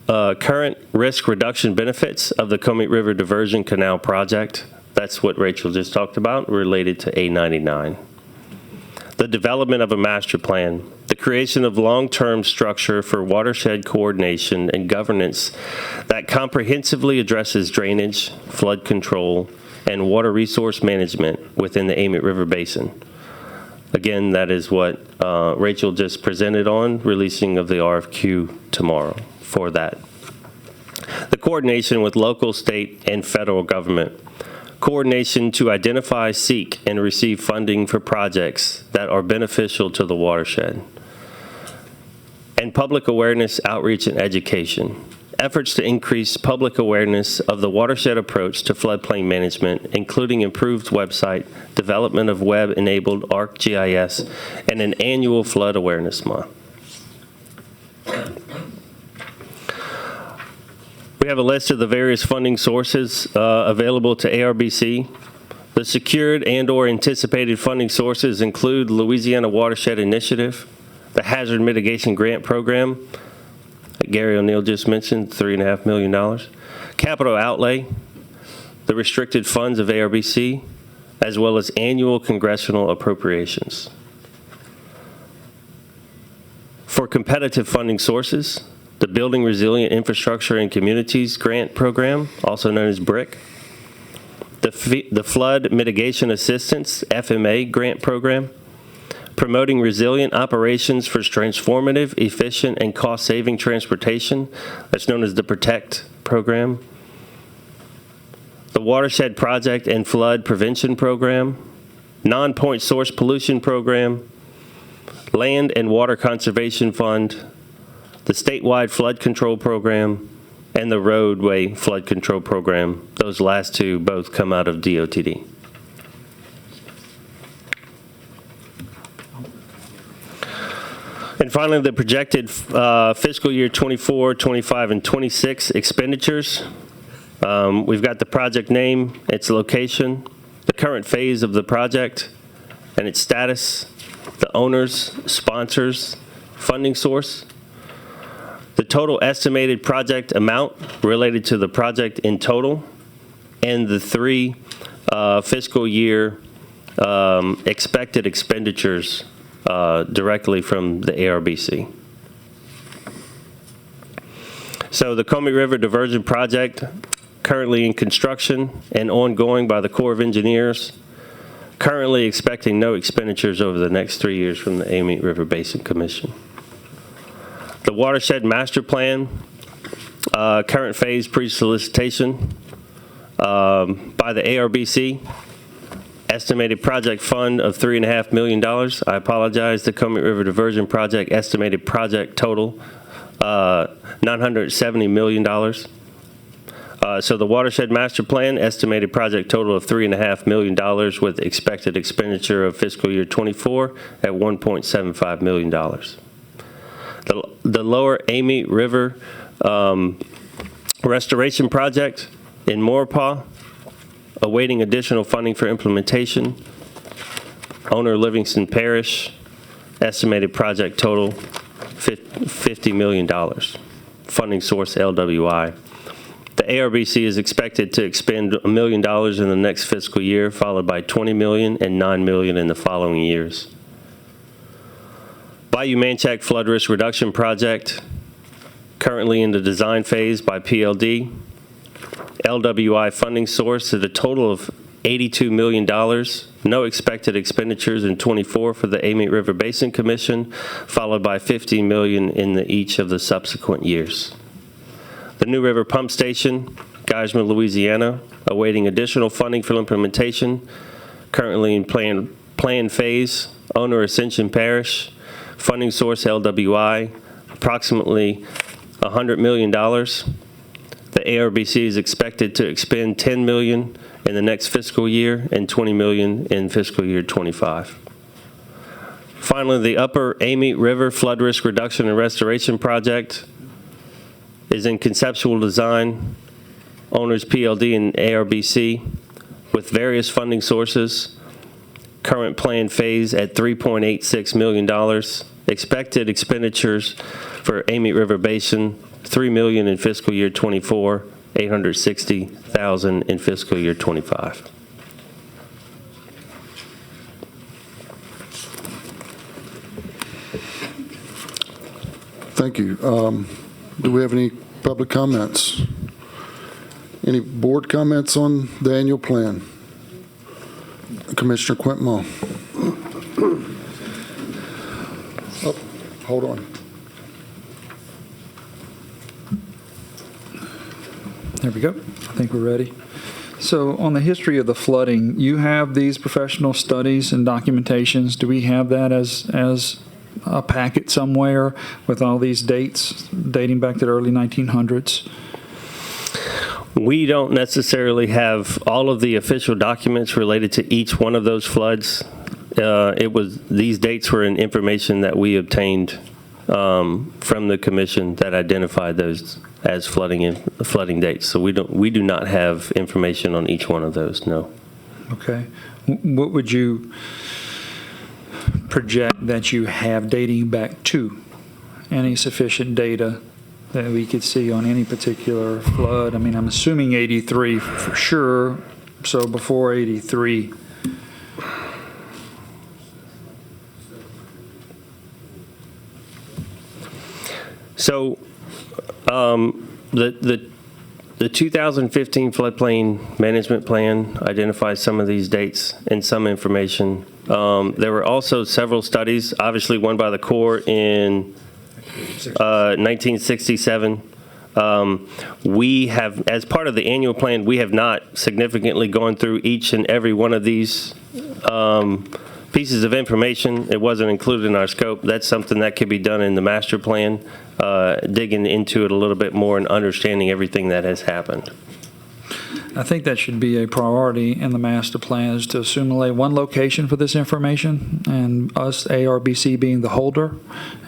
current risk reduction benefits of the Comey River Diversion Canal project. That's what Rachel just talked about related to A99. The development of a master plan, the creation of long-term structure for watershed coordination and governance that comprehensively addresses drainage, flood control, and water resource management within the Amite River Basin. Again, that is what Rachel just presented on, releasing of the RFQ tomorrow for that. The coordination with local, state, and federal government. Coordination to identify, seek, and receive funding for projects that are beneficial to the watershed. And public awareness, outreach, and education. Efforts to increase public awareness of the watershed approach to floodplain management, including improved website, development of web-enabled ArcGIS, and an annual flood awareness month. We have a list of the various funding sources available to ARBC. The secured and/or anticipated funding sources include Louisiana Watershed Initiative, the Hazard Mitigation Grant Program, that Gary O'Neill just mentioned, $3.5 million, capital outlay, the restricted funds of ARBC, as well as annual congressional appropriations. For competitive funding sources, the Building Resilient Infrastructure and Communities Grant Program, also known as BRIC, the Flood Mitigation Assistance, FMA Grant Program, Promoting Resilient Operations for Transformative, Efficient, and Cost-Saving Transportation, that's known as the PROTECT Program, the Watershed Project and Flood Prevention Program, Non-Point Source Pollution Program, Land and Water Conservation Fund, the statewide flood control program, and the roadway flood control program. Those last two both come out of DOTD. And finally, the projected fiscal year 24, 25, and 26 expenditures. We've got the project name, its location, the current phase of the project, and its status, the owners, sponsors, funding source, the total estimated project amount related to the project in total, and the 3 fiscal year expected expenditures directly from the ARBC. So the Comey River Diversion Project, currently in construction and ongoing by the Corps of Engineers, currently expecting no expenditures over the next 3 years from the Amite River Basin Commission. The Watershed Master Plan, current phase pre-solicitation by the ARBC, estimated project fund of $3.5 million. I apologize, the Comey River Diversion Project estimated project total, $970 million. So the Watershed Master Plan, estimated project total of $3.5 million with expected expenditure of fiscal year 24 at $1.75 million. The Lower Amite River Restoration Project in Maurepas, awaiting additional funding for implementation. Owner Livingston Parish, estimated project total $50 million. Funding source LWI. The ARBC is expected to expend $1 million in the next fiscal year, followed by $20 million and $9 million in the following years. Bayou Manchac Flood Risk Reduction Project, currently in the design phase by PLD. LWI funding source at a total of $82 million. No expected expenditures in 24 for the Amite River Basin Commission, followed by $50 million in each of the subsequent years. The New River Pump Station, Geismar, Louisiana, awaiting additional funding for implementation, currently in plan phase. Owner Ascension Parish, funding source LWI, approximately $100 million. The ARBC is expected to expend $10 million in the next fiscal year and $20 million in fiscal year 25. Finally, the Upper Amite River Flood Risk Reduction and Restoration Project is in conceptual design, owners PLD and ARBC, with various funding sources. Current plan phase at $3.86 million. Expected expenditures for Amite River Basin, $3 million in fiscal year '24, $860,000 in fiscal year '25. Thank you. Do we have any public comments? Any board comments on the annual plan? Commissioner Quintmall. Oh, hold on. There we go. I think we're ready. So on the history of the flooding, you have these professional studies and documentations. Do we have that as a packet somewhere with all these dates dating back to the early 1900s? We don't necessarily have all of the official documents related to each one of those floods. These dates were information that we obtained from the commission that identified those as flooding dates. So we do not have information on each one of those, no. Okay. What would you project that you have dating back to? Any sufficient data that we could see on any particular flood? I mean, I'm assuming 83 for sure, so before 83. So the 2015 floodplain management plan identifies some of these dates and some information. There were also several studies, obviously one by the Corps in 1967. We have, as part of the annual plan, we have not significantly gone through each and every one of these pieces of information. It wasn't included in our scope. That's something that could be done in the master plan, digging into it a little bit more and understanding everything that has happened. I think that should be a priority in the master plan, is to assimilate one location for this information, and us, ARBC, being the holder.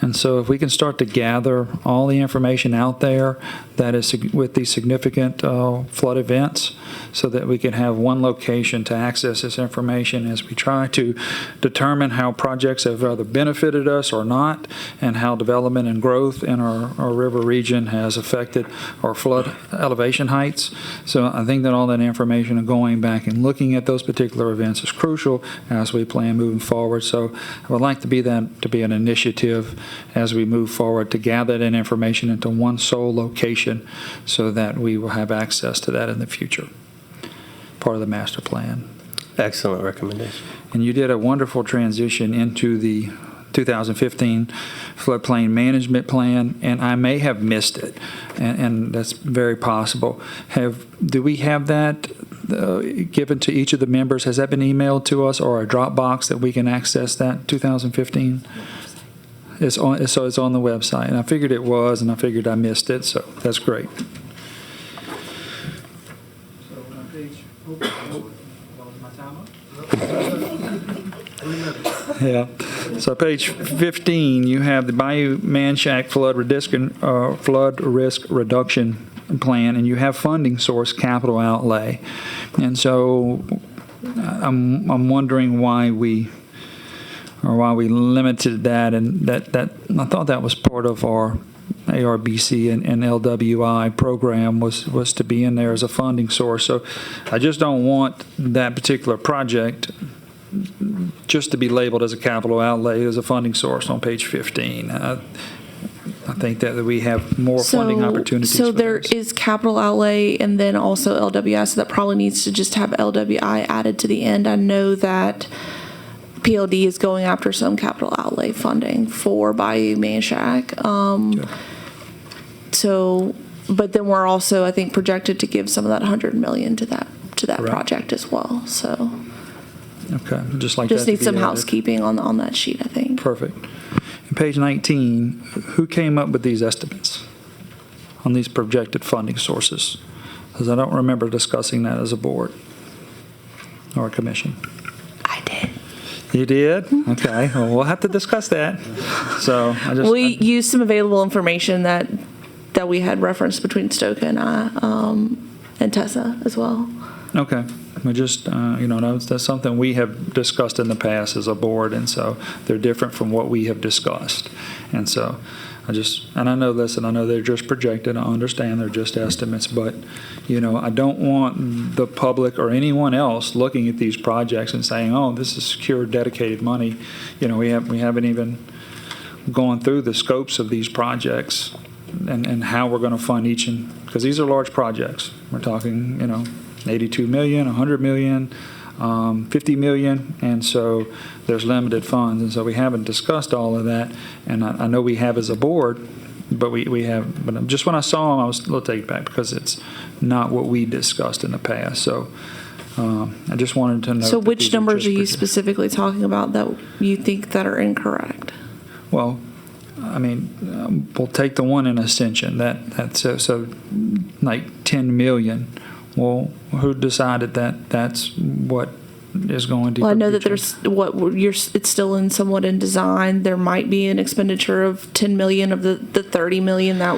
And so if we can start to gather all the information out there that is with these significant flood events, so that we can have one location to access this information as we try to determine how projects have either benefited us or not, and how development and growth in our river region has affected our flood elevation heights. So I think that all that information and going back and looking at those particular events is crucial as we plan moving forward. So I would like to be an initiative as we move forward to gather that information into one sole location, so that we will have access to that in the future, part of the master plan. Excellent recommendation. And you did a wonderful transition into the 2015 floodplain management plan, and I may have missed it, and that's very possible. Do we have that given to each of the members? Has that been emailed to us, or a Dropbox that we can access that 2015? So it's on the website, and I figured it was, and I figured I missed it, so that's great. So on page, my time up? Yeah. So page 15, you have the Bayou Manchac flood risk reduction plan, and you have funding source capital outlay. And so I'm wondering why we limited that, and that I thought that was part of our ARBC and LWI program was to be in there as a funding source. So I just don't want that particular project just to be labeled as a capital outlay as a funding source on page 15. I think that we have more funding opportunities. So for there this. is capital outlay and then also LWI, so that probably needs to just have LWI added to the end. I know that PLD is going after some capital outlay funding for Bayou Manchac. So, but then we're also, I think, projected to give some of that $100 million to that Correct. project as well. So Okay, just like just that to need be some added. housekeeping on that sheet, I think. Perfect. And page 19, who came up with these estimates on these projected funding sources? Because I don't remember discussing that as a board or a commission. I did. You did? Okay, well, we'll have to discuss that. So I just. We used some available information that we had referenced between Stoka and I, and Tessa as well. Okay. We just, that's something we have discussed in the past as a board, and so they're different from what we have discussed. And so I know they're just projected. I understand they're just estimates, but, I don't want the public or anyone else looking at these projects and saying, oh, this is secure, dedicated money. We haven't even gone through the scopes of these projects and how we're going to fund each, because these are large projects. We're talking, 82 million, 100 million, 50 million, and so there's limited funds, and so we haven't discussed all of that, and I know we have as a board, but but just when I saw them, I was a little taken back because it's not what we discussed in the past, so I just wanted to know. So that which these numbers are you just specifically talking about that you think that are incorrect? Well, I mean, we'll take the one in Ascension, that's so like 10 million. Well, who decided that that's what is going to? Well, I know that there's it's still somewhat in design. There might be an expenditure of 10 million of the 30 million that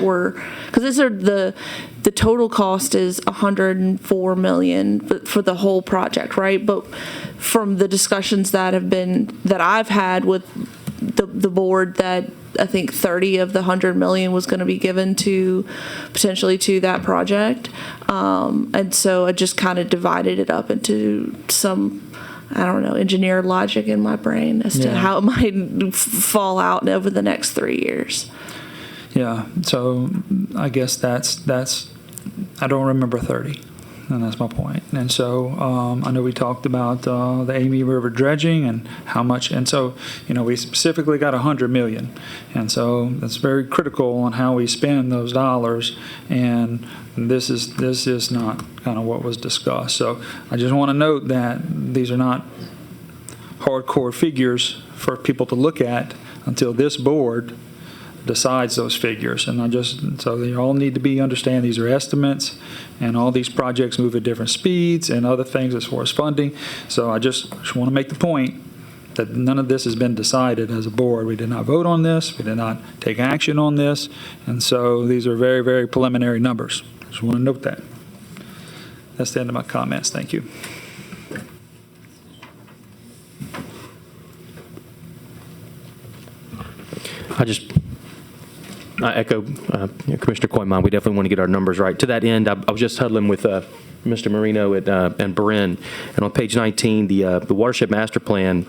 because these are the total cost is 104 million for the whole project, right? But from the discussions that I've had with the board, that I think 30 of the 100 million was going to be given potentially to that project. And so I just kind of divided it up into some, I don't know, engineer logic in my brain as to how it might fall out over the next 3 years. Yeah, so I guess that's I don't remember 30. And that's my point. And so I know we talked about the Amy River dredging and how much. And so, we specifically got 100 million. And so that's very critical on how we spend those dollars. And this is not kind of what was discussed. So I just want to note that these are not hardcore figures for people to look at until this board decides those figures, and so they all need to understand these are estimates, and all these projects move at different speeds and other things as far as funding. So I just want to make the point that none of this has been decided as a board. We did not vote on this. We did not take action on this, and so these are very, very preliminary numbers. Just want to note that. That's the end of my comments. Thank you. I echo Commissioner Coyman. We definitely want to get our numbers right. To that end, I was just huddling with Mr. Marino and Bryn, and on page 19, the watershed master plan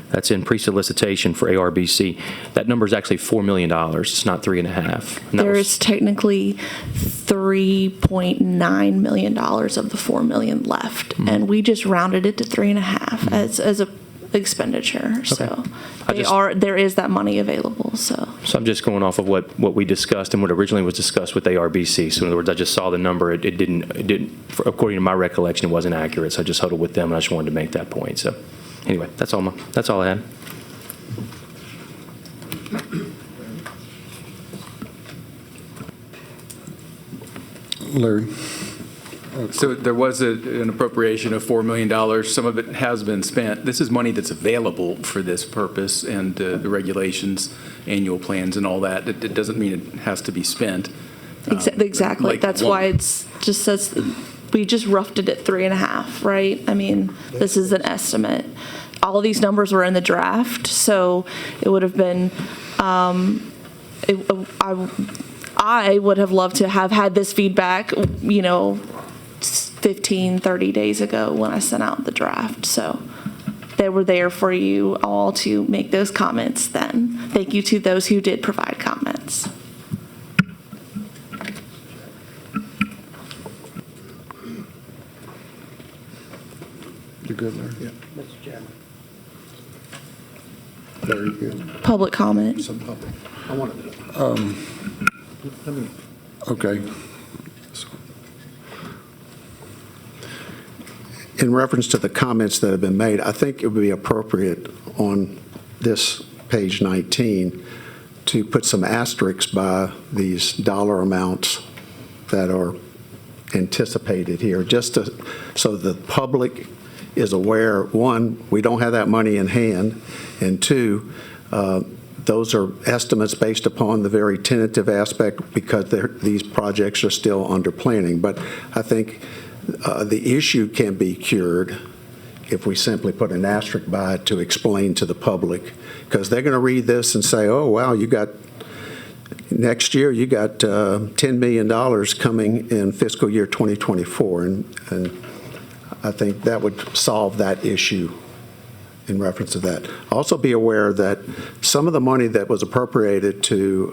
that's in pre-solicitation for ARBC, that number is actually $4 million. It's not $3.5 million. There is technically $3.9 million of the $4 million left, and we just rounded it to 3.5 as a expenditure. So there is that money available. So I'm just going off of what we discussed and what originally was discussed with ARBC. So in other words, I just saw the number. It didn't according to my recollection, it wasn't accurate. So I just huddled with them, and I just wanted to make that point. So anyway, that's all I had. Larry? So there was an appropriation of $4 million. Some of it has been spent. This is money that's available for this purpose, and the regulations, annual plans, and all that. It doesn't mean it has to be spent. Exactly. That's why it's just says we just roughed it at 3.5, right? I mean, this is an estimate. All of these numbers were in the draft, so it would have been. I would have loved to have had this feedback, 15, 30 days ago when I sent out the draft. So they were there for you all to make those comments then. Thank you to those who did provide comments. You good, Larry? Yeah. Mr. Chairman. Larry, you good? Public comment. Some public. I wanted to. Okay. In reference to the comments that have been made, I think it would be appropriate on this page 19 to put some asterisks by these dollar amounts that are anticipated here, just so the public is aware, one, we don't have that money in hand, and two, those are estimates based upon the very tentative aspect because these projects are still under planning. But I think the issue can be cured if we simply put an asterisk by it to explain to the public, because they're going to read this and say, oh, wow, next year you got $10 million coming in fiscal year 2024, and I think that would solve that issue in reference to that. Also be aware that some of the money that was appropriated to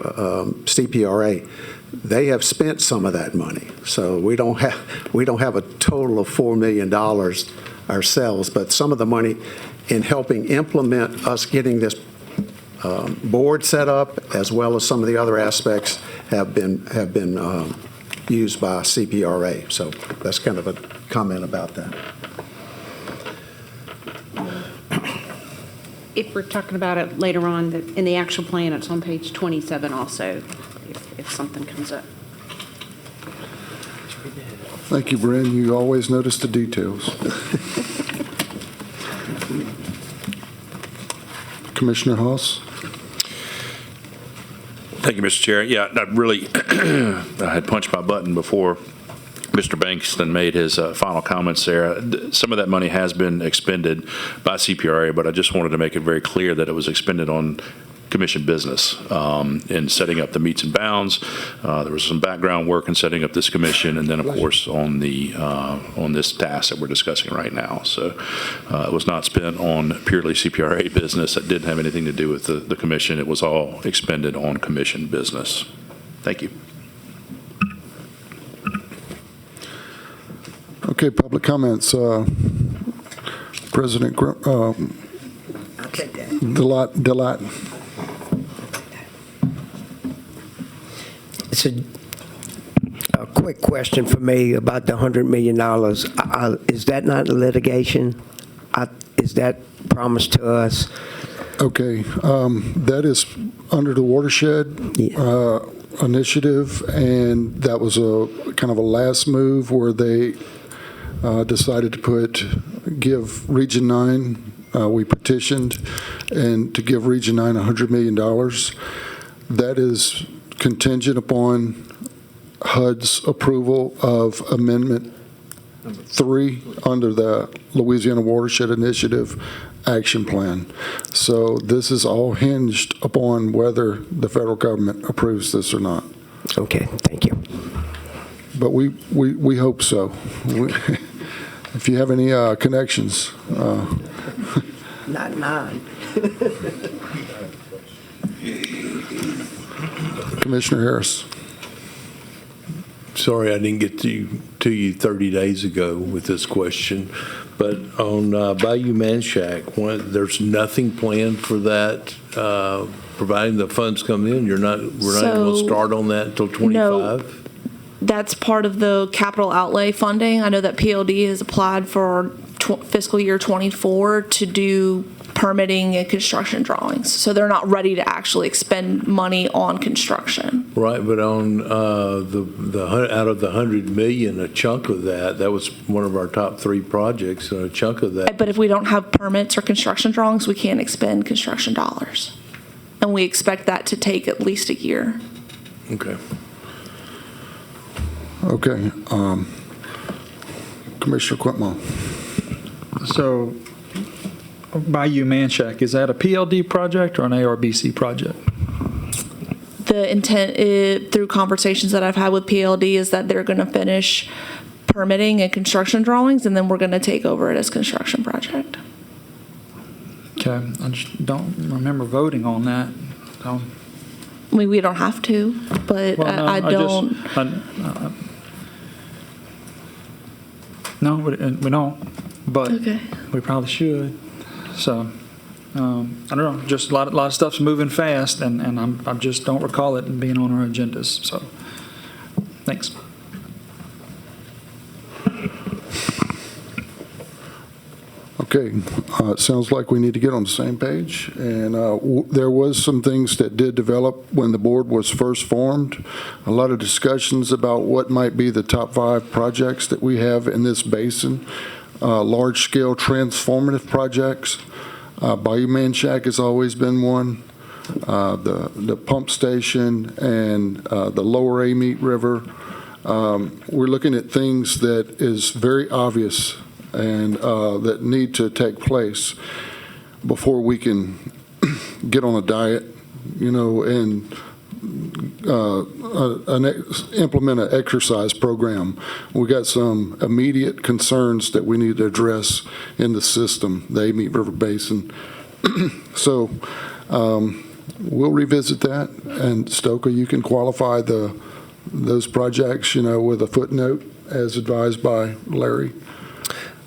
CPRA, they have spent some of that money. So we don't have a total of $4 million ourselves, but some of the money in helping implement us getting this board set up, as well as some of the other aspects, have been used by CPRA. So that's kind of a comment about that. If we're talking about it later on, in the actual plan, it's on page 27 also, if something comes up. Thank you, Bryn. You always notice the details. Commissioner Haas? Thank you, Mr. Chair. Yeah, I had punched my button before Mr. Bankston made his final comments there. Some of that money has been expended by CPRA, but I just wanted to make it very clear that it was expended on commission business in setting up the meets and bounds. There was some background work in setting up this commission, and then, of course, on this task that we're discussing right now. So it was not spent on purely CPRA business that didn't have anything to do with the commission. It was all expended on commission business. Thank you. Okay, public comments. President I'll take that. Delatte. It's a quick question for me about the $100 million. Is that not litigation? Is that promised to us? Okay, that is under the watershed initiative, and that was a kind of a last move where they decided to give Region 9, we petitioned, and to give Region 9 $100 million. That is contingent upon HUD's approval of Amendment 3 under the Louisiana Watershed Initiative Action Plan. So this is all hinged upon whether the federal government approves this or not. Okay, thank you. But we hope so. If you have any connections. Not none. Commissioner Harris. Sorry I didn't get to you 30 days ago with this question, but on Bayou Manchac, there's nothing planned for that, providing the funds come in. We're not able to start on that until 25? No, that's part of the capital outlay funding. I know that PLD has applied for fiscal year 24 to do permitting and construction drawings. So they're not ready to actually expend money on construction. Right, but on out of the $100 million, a chunk of that was one of our top 3 projects, and a chunk of that. But if we don't have permits or construction drawings, we can't expend construction dollars. And we expect that to take at least a year. Okay. Okay. Commissioner Quintmont. So Bayou Manchac, is that a PLD project or an ARBC project? The intent through conversations that I've had with PLD is that they're going to finish permitting and construction drawings, and then we're going to take over it as construction project. Okay, I just don't remember voting on that. I mean, we don't have to, but Well, no, I don't. No, we don't, but Okay. we probably should. So, I don't know, just a lot of stuff's moving fast, and I just don't recall it being on our agendas, so, thanks. Okay, it sounds like we need to get on the same page, and there was some things that did develop when the board was first formed. A lot of discussions about what might be the top 5 projects that we have in this basin. large-scale transformative projects. Bayou Manchac has always been one. The pump station and the lower Amite River. We're looking at things that is very obvious and that need to take place before we can get on a diet, and implement an exercise program. We got some immediate concerns that we need to address in the system, the Amite River Basin. So we'll revisit that, and Stoka, you can qualify those projects, with a footnote as advised by Larry.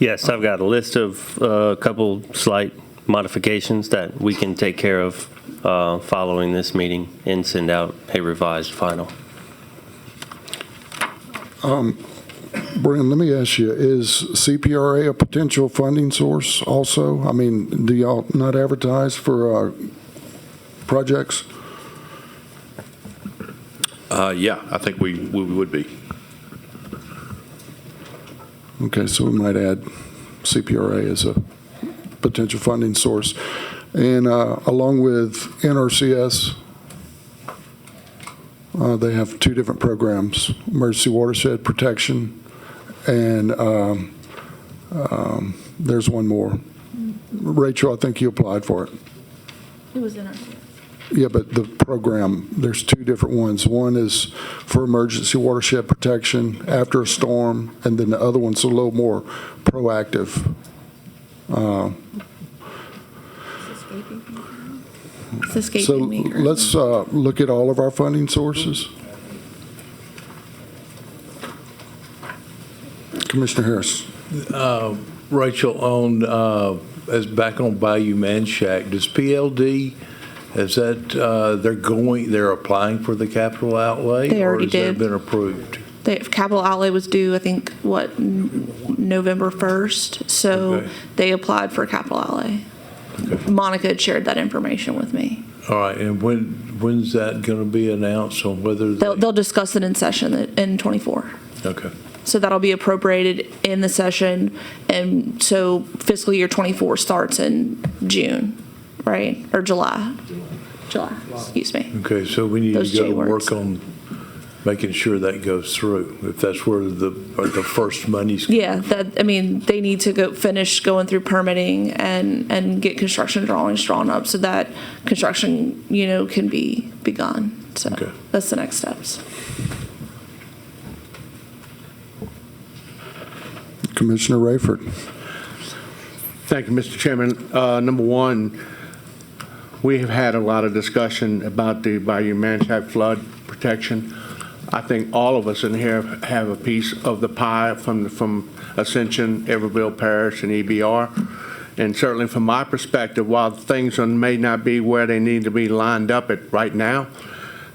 Yes, I've got a list of a couple slight modifications that we can take care of following this meeting and send out a revised final. Brent, let me ask you, is CPRA a potential funding source also? I mean, do y'all not advertise for projects? Yeah, I think we would be. Okay, so we might add CPRA as a potential funding source. And along with NRCS, they have two different programs, Emergency Watershed Protection, and there's one more. Rachel, I think you applied for it. It was in our. Yeah, but the program, there's two different ones. One is for emergency watershed protection after a storm, and then the other one's a little more proactive. It's escaping So me. let's look at all of our funding sources. Commissioner Harris. Rachel, as back on Bayou Manchac, does PLD, is that, they're applying for the capital outlay? They already Or has that did. been approved? The capital outlay was due, I think, November 1st, so Okay. they applied for capital outlay. Monica had shared that information with me. All right, and when's that going to be announced on whether They'll discuss it in session in '24. Okay. So that'll be appropriated in the session, and so fiscal year '24 starts in June, right? Or July. July, excuse me. Okay, so we need Those to go J words. work on making sure that goes through, if that's where the first money's. Yeah, they need to finish going through permitting and get construction drawings drawn up so that construction, can be begun. So Okay. that's the next steps. Commissioner Rayford. Thank you, Mr. Chairman. Number one, we have had a lot of discussion about the Bayou Manchac flood protection. I think all of us in here have a piece of the pie from Ascension, Everville Parish, and EBR. And certainly from my perspective, while things may not be where they need to be lined up at right now,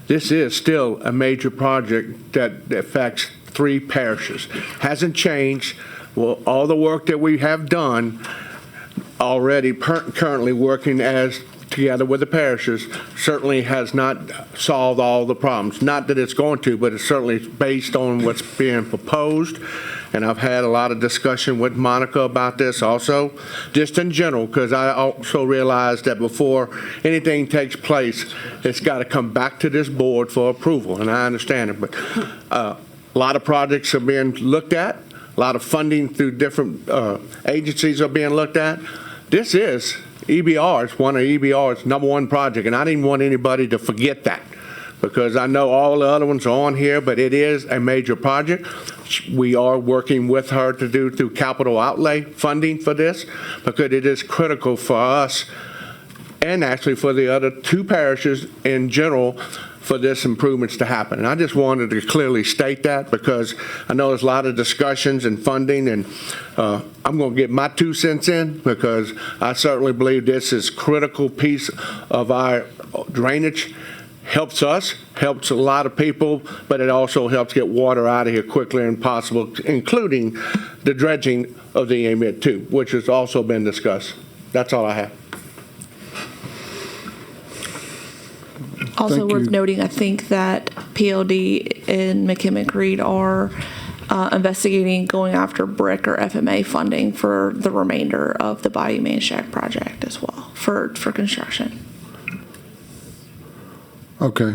this is still a major project that affects 3 parishes. Hasn't changed. Well, all the work that we have done already, currently working as together with the parishes, certainly has not solved all the problems. Not that it's going to, but it's certainly based on what's being proposed. And I've had a lot of discussion with Monica about this also, just in general, because I also realize that before anything takes place, it's got to come back to this board for approval, and I understand it. But a lot of projects are being looked at. A lot of funding through different agencies are being looked at. This is EBR's, one of EBR's number one project, and I didn't want anybody to forget that, because I know all the other ones are on here, but it is a major project. We are working with her to do through capital outlay funding for this, because it is critical for us and actually for the other 2 parishes in general for this improvements to happen. And I just wanted to clearly state that, because I know there's a lot of discussions and funding, and I'm going to get my 2 cents in, because I certainly believe this is a critical piece of our drainage. Helps us, helps a lot of people, but it also helps get water out of here quickly and possible, including the dredging of the Amite too, which has also been discussed. That's all I have. Also Thank worth you. noting, I think that PLD and McKemmick Reed are investigating going after BRIC or FMA funding for the remainder of the Bayou Manchac project as well for construction. Okay.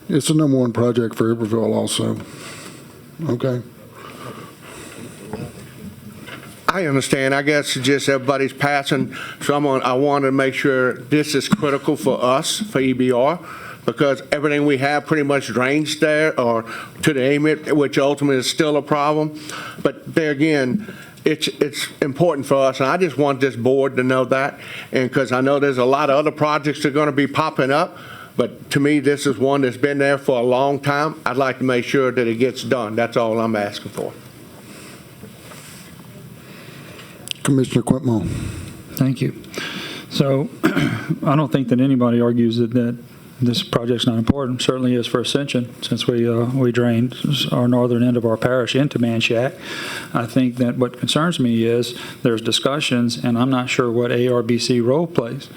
It's the number one project for Iberville also. Okay. I understand. I guess it's just everybody's passing. So I want to make sure this is critical for us, for EBR, because everything we have pretty much drains there or to the AMIT, which ultimately is still a problem. But there again, it's important for us, and I just want this board to know that, and because I know there's a lot of other projects that are going to be popping up, but to me, this is one that's been there for a long time. I'd like to make sure that it gets done. That's all I'm asking for. Commissioner Quintmore. Thank you. So I don't think that anybody argues that this project's not important. Certainly is for Ascension, since we drained our northern end of our parish into Manchac. I think that what concerns me is there's discussions, and I'm not sure what ARBC role plays.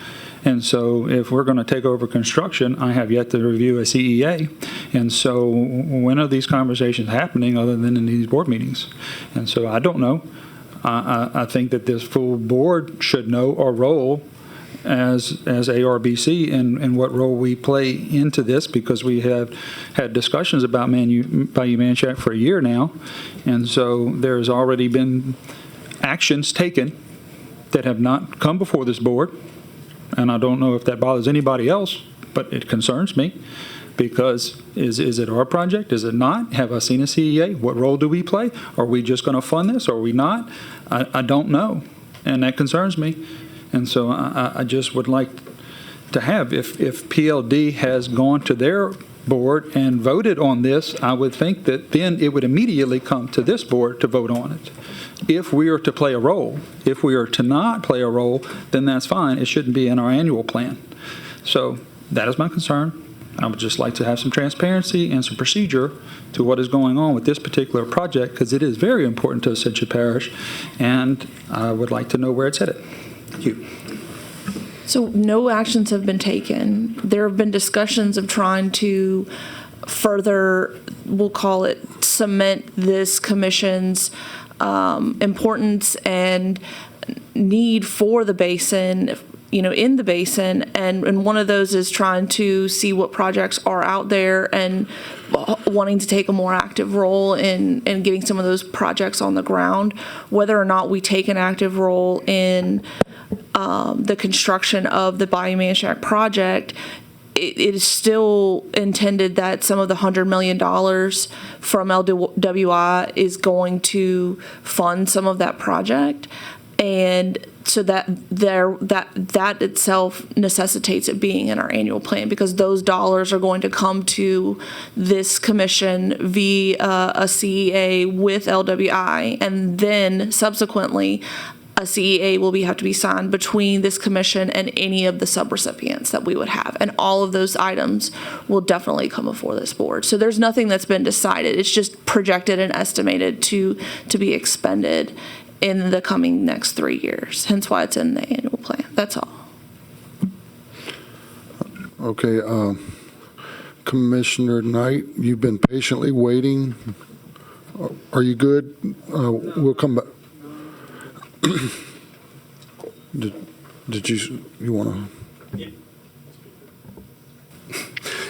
And so if we're going to take over construction, I have yet to review a CEA. And so when are these conversations happening other than in these board meetings? And so I don't know. I think that this full board should know our role as ARBC and what role we play into this, because we have had discussions about Bayou Manchac for a year now. And so there's already been actions taken that have not come before this board. And I don't know if that bothers anybody else, but it concerns me, because is it our project? Is it not? Have I seen a CEA? What role do we play? Are we just going to fund this? Or are we not? I don't know, and that concerns me. And so I just would like to have, if PLD has gone to their board and voted on this, I would think that then it would immediately come to this board to vote on it. If we are to play a role, if we are to not play a role, then that's fine. It shouldn't be in our annual plan. So that is my concern. I would just like to have some transparency and some procedure to what is going on with this particular project, because it is very important to Ascension Parish, and I would like to know where it's headed. Thank you. So no actions have been taken. There have been discussions of trying to further, we'll call it, cement this commission's importance and need for the basin, in the basin, and one of those is trying to see what projects are out there and wanting to take a more active role in getting some of those projects on the ground. Whether or not we take an active role in the construction of the Bayou Manchac project, it is still intended that some of the $100 million from LWI is going to fund some of that project. And so that itself necessitates it being in our annual plan, because those dollars are going to come to this commission via a CEA with LWI, and then subsequently a CEA will have to be signed between this commission and any of the subrecipients that we would have. And all of those items will definitely come before this board. So there's nothing that's been decided. It's just projected and estimated to be expended in the coming next 3 years, hence why it's in the annual plan. That's all. Okay, Commissioner Knight, you've been patiently waiting. Are you good? We'll come back. Did you want to?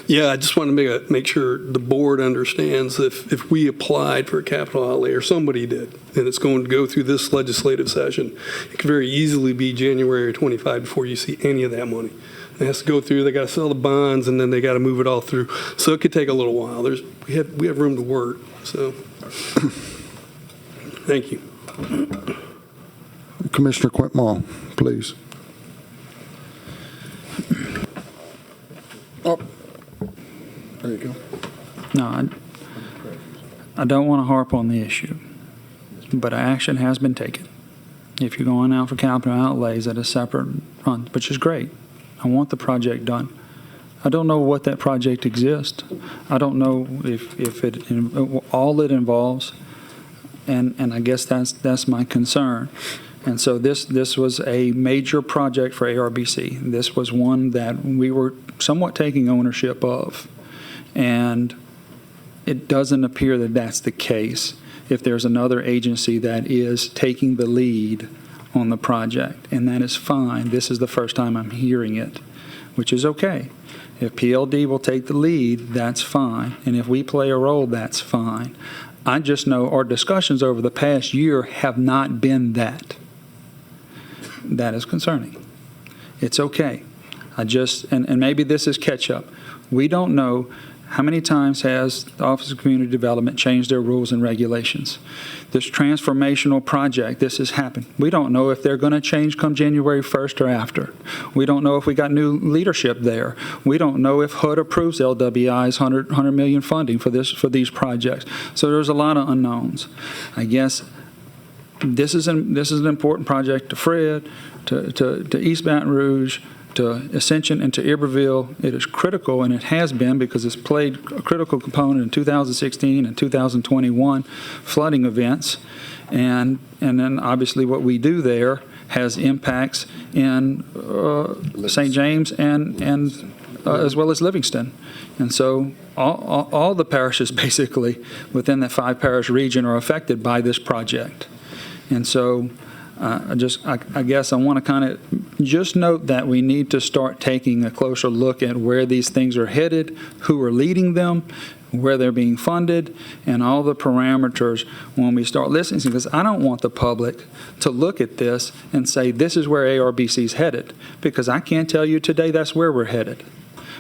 Yeah, I just want to make sure the board understands if we applied for a capital outlay, or somebody did, and it's going to go through this legislative session, it could very easily be January 25 before you see any of that money. It has to go through, they got to sell the bonds, and then they got to move it all through. So it could take a little while. We have room to work, so thank you. Commissioner Quintmore, please. Oh, there you go. No, I don't want to harp on the issue, but action has been taken. If you're going out for capital outlays at a separate run, which is great, I want the project done. I don't know what that project exists. I don't know if it all it involves, and I guess that's my concern. And so this was a major project for ARBC. This was one that we were somewhat taking ownership of. And it doesn't appear that that's the case. If there's another agency that is taking the lead on the project, and that is fine. This is the first time I'm hearing it, which is okay. If PLD will take the lead, that's fine. And if we play a role, that's fine. I just know our discussions over the past year have not been that. That is concerning. It's okay. And maybe this is catch-up. We don't know how many times has the Office of Community Development changed their rules and regulations. This transformational project, this has happened. We don't know if they're going to change come January 1st or after. We don't know if we got new leadership there. We don't know if HUD approves LWI's $100 million funding for these projects. So there's a lot of unknowns. I guess this is an important project to Fred, to East Baton Rouge, to Ascension, and to Iberville. It is critical, and it has been because it's played a critical component in 2016 and 2021 flooding events. And then obviously what we do there has impacts in St. James and as well as Livingston. And so all the parishes basically within that 5-parish region are affected by this project. And so I guess I want to kind of just note that we need to start taking a closer look at where these things are headed, who are leading them, where they're being funded, and all the parameters when we start listening. Because I don't want the public to look at this and say, this is where ARBC is headed. Because I can't tell you today that's where we're headed.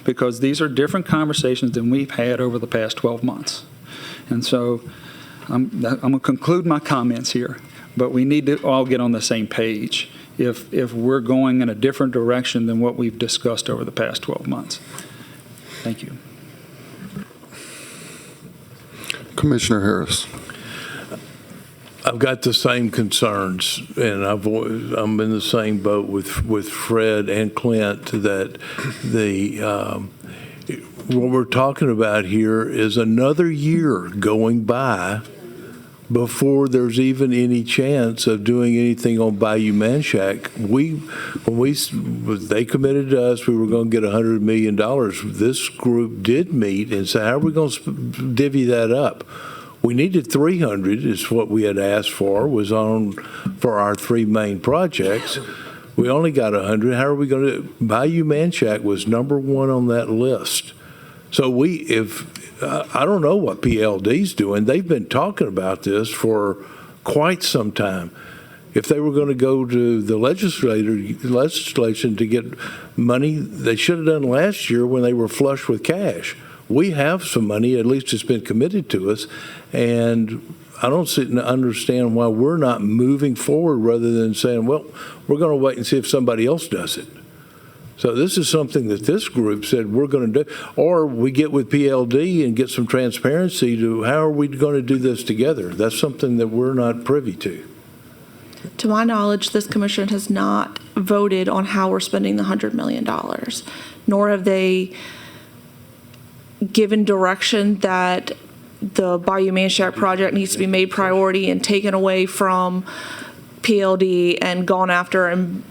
Because these are different conversations than we've had over the past 12 months. And so I'm going to conclude my comments here. But we need to all get on the same page if we're going in a different direction than what we've discussed over the past 12 months. Thank you. Commissioner Harris. I've got the same concerns, and I'm in the same boat with Fred and Clint that what we're talking about here is another year going by before there's even any chance of doing anything on Bayou Manchac. When they committed to us, we were going to get $100 million. This group did meet and say, how are we going to divvy that up? We needed 300 is what we had asked for, for our 3 main projects. We only got 100. How are we going to? Bayou Manchac was number 1 on that list. So I don't know what PLD's doing. They've been talking about this for quite some time. If they were going to go to the legislation to get money, they should have done last year when they were flush with cash. We have some money, at least it's been committed to us, and I don't understand why we're not moving forward rather than saying, well, we're going to wait and see if somebody else does it. So this is something that this group said we're going to do, or we get with PLD and get some transparency to how are we going to do this together. That's something that we're not privy to. To my knowledge, this commission has not voted on how we're spending the $100 million, nor have they given direction that the Bayou Manchac project needs to be made priority and taken away from PLD and gone after and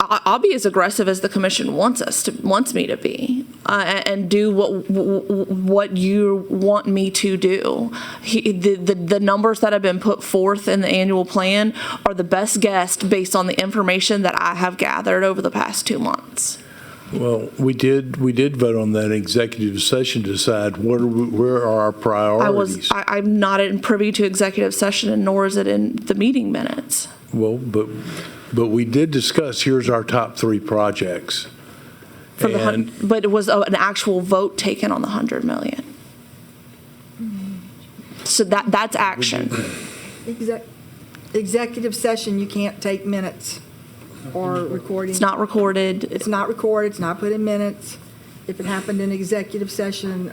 I'll be as aggressive as the commission wants me to be, and do what you want me to do. The numbers that have been put forth in the annual plan are the best guess based on the information that I have gathered over the past 2 months. Well, we did vote on that executive session to decide where are our priorities. I'm not in privy to executive session, and nor is it in the meeting minutes. Well, but we did discuss, here's our top 3 projects. But it was an actual vote taken on the $100 million. So that's action. Executive session, you can't take minutes or recording. It's not recorded. It's not recorded, it's not put in minutes. If it happened in executive session,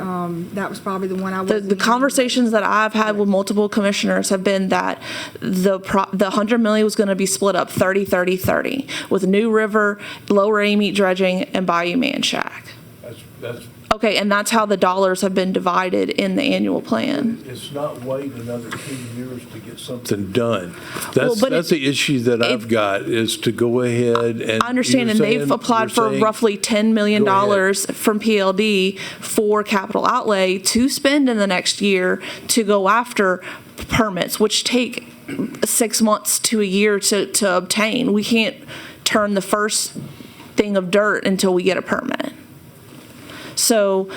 that was probably the one I was. The conversations that I've had with multiple commissioners have been that the $100 million was going to be split up 30-30-30 with New River, Lower Amite dredging, and Bayou Manchac. That's Okay, and that's how the dollars have been divided in the annual plan. It's not wait another 2 years to get something done. Well, but That's the issue that I've got, is to go ahead and. I understand, and they've applied for roughly $10 million from PLD for capital outlay to spend in the next year to go after permits, which take 6 months to a year to obtain. We can't turn the first thing of dirt until we get a permit. So,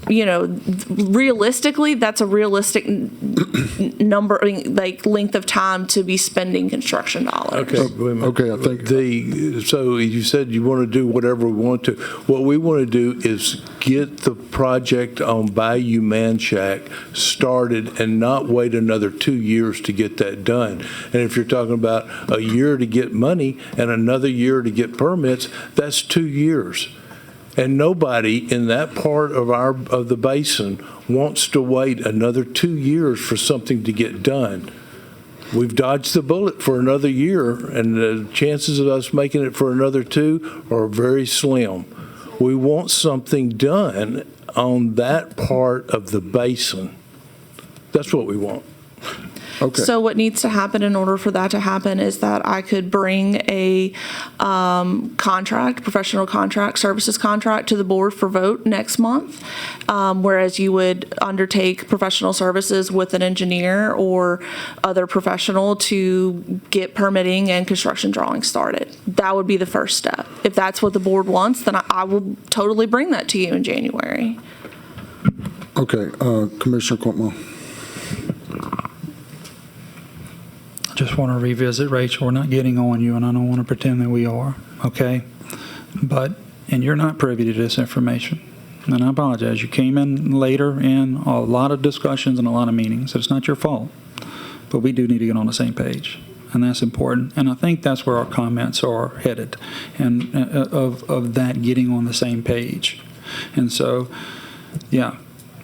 you know, realistically, that's a realistic number, like length of time to be spending construction dollars. Okay, Okay, I think- so you said you want to do whatever we want to. What we want to do is get the project on Bayou Manchac started and not wait another 2 years to get that done. And if you're talking about a year to get money and another year to get permits, that's 2 years. And nobody in that part of the basin wants to wait another 2 years for something to get done. We've dodged the bullet for another year, and the chances of us making it for another 2 are very slim. We want something done on that part of the basin. That's what we want. Okay. So what needs to happen in order for that to happen is that I could bring a professional contract, services contract to the board for vote next month, whereas you would undertake professional services with an engineer or other professional to get permitting and construction drawings started. That would be the first step. If that's what the board wants, then I will totally bring that to you in January. Okay, Commissioner Quintmore. Just want to revisit, Rachel, we're not getting on you, and I don't want to pretend that we are, okay? And you're not privy to this information, and I apologize. You came in later in a lot of discussions and a lot of meetings. It's not your fault, but we do need to get on the same page, and that's important. And I think that's where our comments are headed, and of that getting on the same page. And so, yeah,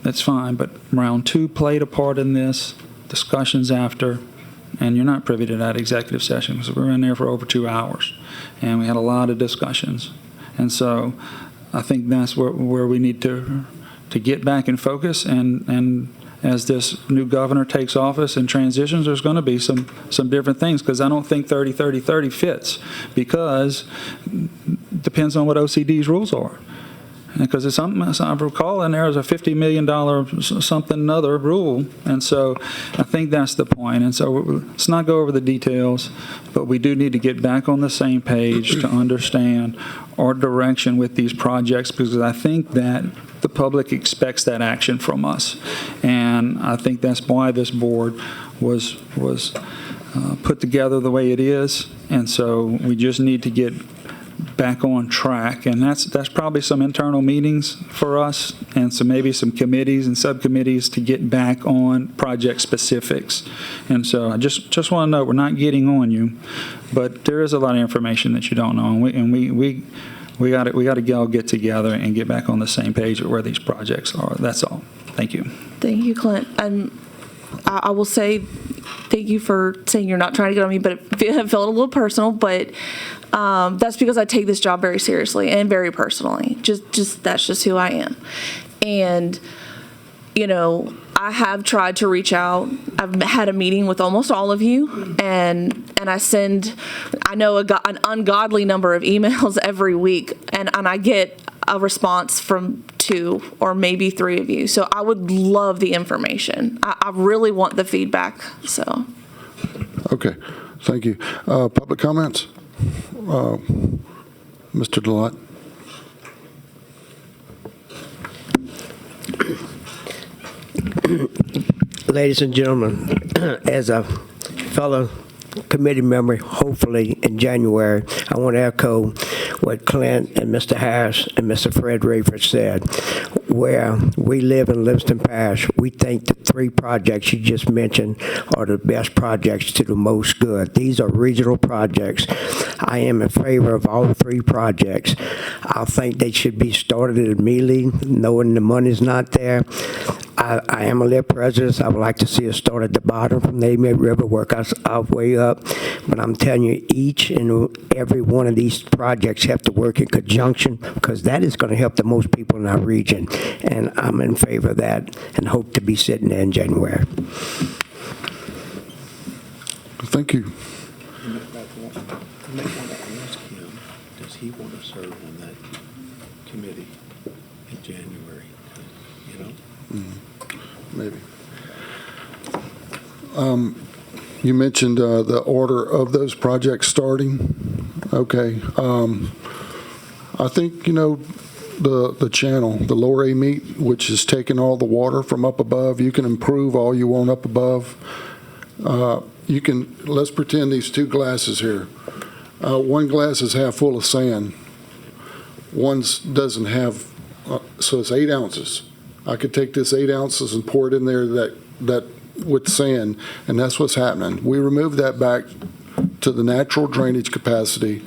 that's fine, but round 2 played a part in this, discussions after, and you're not privy to that executive session because we were in there for over 2 hours, and we had a lot of discussions. And so I think that's where we need to get back in focus, and as this new governor takes office and transitions, there's going to be some different things, because I don't think 30-30-30 fits, because it depends on what OCD's rules are. Because it's something, as I recall, in there is a $50 million something other rule. And so I think that's the point. And so let's not go over the details, but we do need to get back on the same page to understand our direction with these projects, because I think that the public expects that action from us. And I think that's why this board was put together the way it is. And so we just need to get back on track, and that's probably some internal meetings for us, and maybe some committees and subcommittees to get back on project specifics. And so I just want to know we're not getting on you, but there is a lot of information that you don't know, and we got to all get together and get back on the same page of where these projects are. That's all. Thank you. Thank you, Clint. And I will say thank you for saying you're not trying to get on me, but it felt a little personal, but that's because I take this job very seriously and very personally. Just that's just who I am. And, you know, I have tried to reach out. I've had a meeting with almost all of you, and I send, I know, an ungodly number of emails every week, and I get a response from 2 or maybe 3 of you. So I would love the information. I really want the feedback, so. Okay, thank you. Public comments? Mr. Delotte? Ladies and gentlemen, as a fellow committee member, hopefully in January, I want to echo what Clint and Mr. Harris and Mr. Fred Rayford said. Where we live in Livingston Parish, we think the 3 projects you just mentioned are the best projects to the most good. These are regional projects. I am in favor of all 3 projects. I think they should be started immediately, knowing the money's not there. I am a live president. I would like to see us start at the bottom from the Amite River, work our way up. But I'm telling you, each and every one of these projects have to work in conjunction because that is going to help the most people in our region. And I'm in favor of that and hope to be sitting there in January. Thank you. You may want to ask him, does he want to serve on that committee in January? You know? Maybe. You mentioned the order of those projects starting. Okay. I think, the channel, the lower Amite, which is taking all the water from up above, you can improve all you want up above. Let's pretend these two glasses here. One glass is half full of sand. One doesn't have, so it's 8 ounces. I could take this 8 ounces and pour it in there that with sand, and that's what's happening. We remove that back to the natural drainage capacity.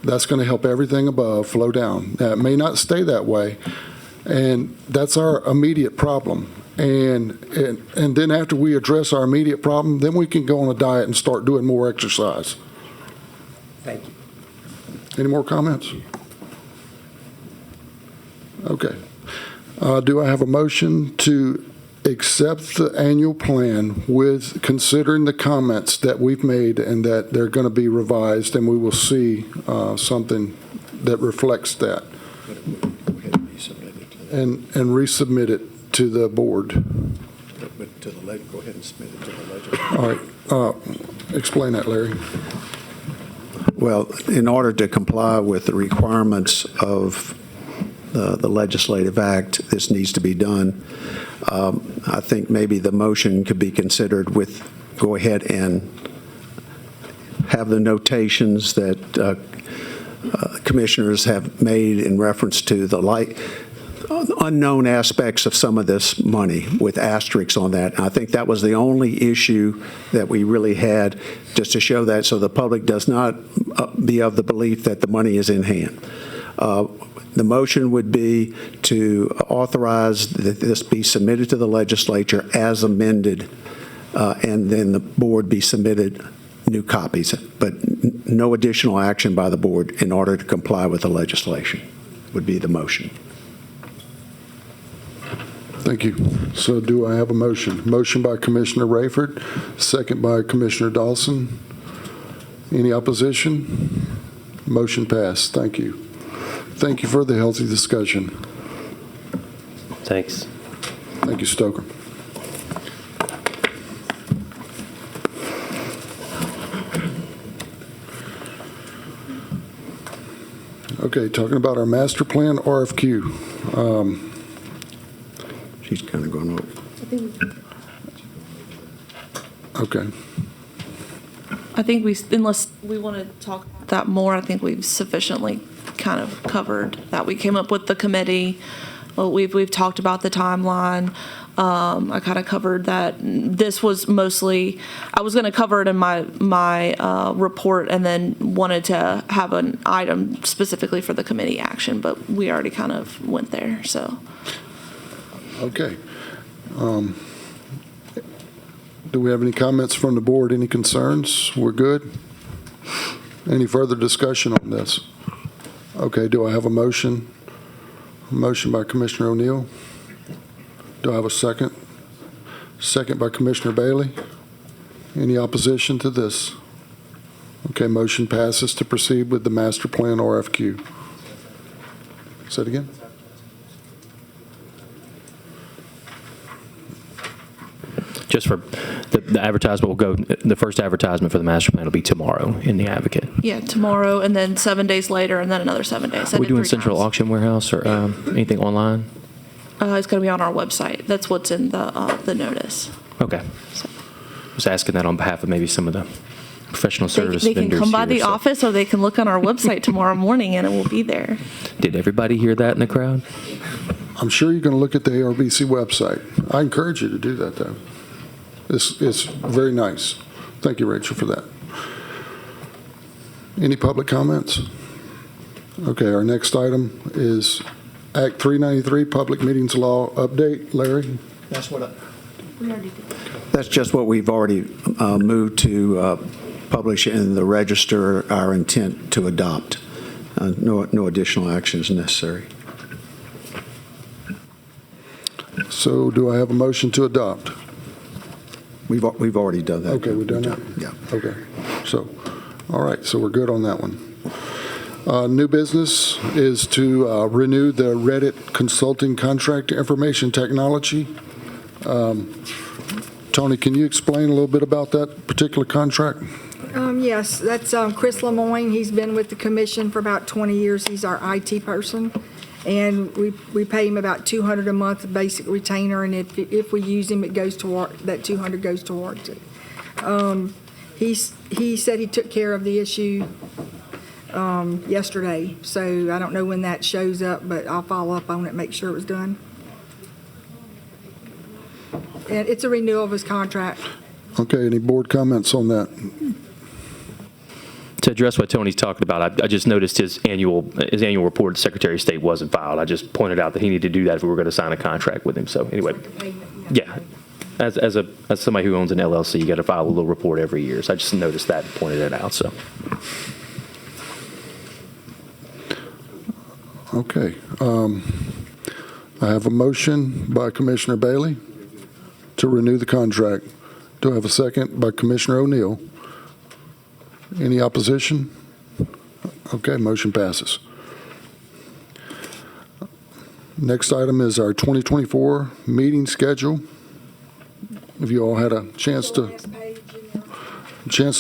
That's going to help everything above flow down. Now, it may not stay that way, and that's our immediate problem. And then after we address our immediate problem, then we can go on a diet and start doing more exercise. Thank you. Any more comments? Okay. Do I have a motion to accept the annual plan with considering the comments that we've made and that they're going to be revised and we will see something that reflects that and resubmit it to the board? But go ahead and submit it to the legislature. All right. Explain that, Larry. Well, in order to comply with the requirements of the legislative act, this needs to be done. I think maybe the motion could be considered with, go ahead and have the notations that commissioners have made in reference to the unknown aspects of some of this money with asterisks on that. And I think that was the only issue that we really had, just to show that so the public does not be of the belief that the money is in hand. The motion would be to authorize that this be submitted to the legislature as amended, and then the board be submitted new copies, but no additional action by the board in order to comply with the legislation would be the motion. Thank you. So do I have a motion? Motion by Commissioner Rayford, second by Commissioner Dawson. Any opposition? Motion passed. Thank you. Thank you for the healthy discussion. Thanks. Thank you, Stoker. Okay, talking about our master plan RFQ. She's kind of going over. Okay. I think unless we want to talk about that more, I think we've sufficiently kind of covered that. We came up with the committee. Well, we've talked about the timeline. I kind of covered that. This was mostly, I was going to cover it in my report and then wanted to have an item specifically for the committee action, but we already kind of went there, so. Okay. Do we have any comments from the board? Any concerns? We're good? Any further discussion on this? Okay, do I have a motion? A motion by Commissioner O'Neill. Do I have a second? Second by Commissioner Bailey. Any opposition to this? Okay, motion passes to proceed with the master plan RFQ. Say it again. Just for the advertisement will go, the first advertisement for the master plan will be tomorrow in the Advocate. Yeah, tomorrow, and then 7 days later, and then another 7 days. Are we doing central auction warehouse or anything online? It's going to be on our website. That's what's in the notice. Okay. I was asking that on behalf of maybe some of the professional service They vendors can come by here, the so- office, or they can look on our website tomorrow morning, and it will be there. Did everybody hear that in the crowd? I'm sure you're going to look at the ARBC website. I encourage you to do that, though. It's very nice. Thank you, Rachel, for that. Any public comments? Okay, our next item is Act 393, Public Meetings Law Update. Larry? That's what That's just what we've already moved to publish in the Register, our intent to adopt. No additional action is necessary. So do I have a motion to adopt? We've already done that. Okay, we've done that? Yeah. Okay. So, all right, so we're good on that one. New business is to renew the Reddit Consulting Contract Information Technology. Tony, can you explain a little bit about that particular contract? Yes, that's Chris Lemoyne. He's been with the commission for about 20 years. He's our IT person. And we pay him about $200 a month, basic retainer, and if we use him, it goes toward, that $200 goes towards it. He said he took care of the issue yesterday, so I don't know when that shows up, but I'll follow up on it, make sure it was done. And it's a renewal of his contract. Okay, any board comments on that? To address what Tony's talking about, I just noticed his annual report to Secretary of State wasn't filed. I just pointed out that he needed to do that if we were going to sign a contract with him. So anyway, yeah, as somebody who owns an LLC, you got to file a little report every year. So I just noticed that and pointed it out. So. Okay. I have a motion by Commissioner Bailey to renew the contract. Do I have a second by Commissioner O'Neill? Any opposition? Okay, motion passes. Next item is our 2024 meeting schedule. Have you all had a chance to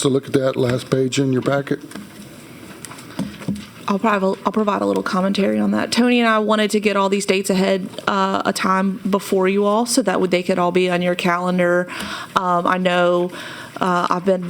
look at that last page in your packet? I'll provide a little commentary on that. Tony and I wanted to get all these dates ahead a time before you all, so that they could all be on your calendar. I know I've been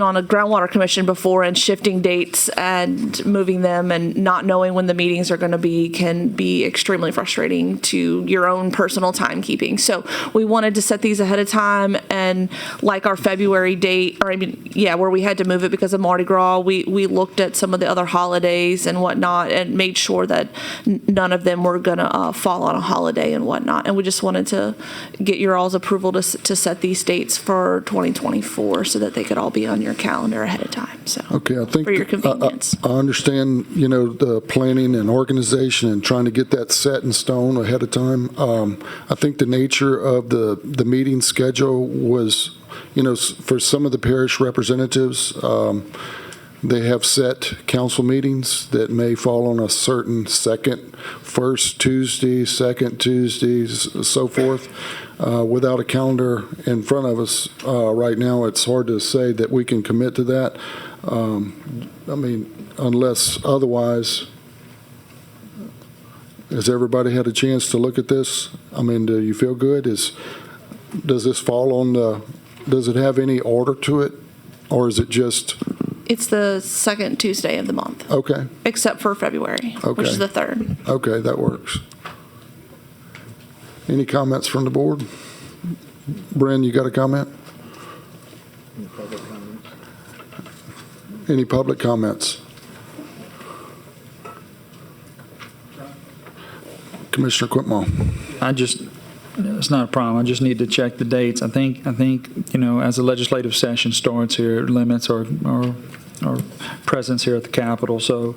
on a groundwater commission before, and shifting dates and moving them and not knowing when the meetings are going to be can be extremely frustrating to your own personal timekeeping. So we wanted to set these ahead of time, and like our February date, where we had to move it because of Mardi Gras, we looked at some of the other holidays and whatnot and made sure that none of them were going to fall on a holiday and whatnot. And we just wanted to get your all's approval to set these dates for 2024 so that they could all be on your calendar ahead of time. So, okay, I think for your convenience. I understand, the planning and organization and trying to get that set in stone ahead of time. I think the nature of the meeting schedule was, for some of the parish representatives, they have set council meetings that may fall on a certain first Tuesday, second Tuesdays, so forth. Without a calendar in front of us right now, it's hard to say that we can commit to that. Unless otherwise. Has everybody had a chance to look at this? Do you feel good? Does this fall on does it have any order to it, or is it just? It's the second Tuesday of the month. Okay. Except for February, Okay. which is the 3rd. Okay, that works. Any comments from the board? Bren, you got a comment? Any public comments? Commissioner Quitmall. It's not a problem. I just need to check the dates. I think as the legislative session starts here, it limits our presence here at the Capitol. So,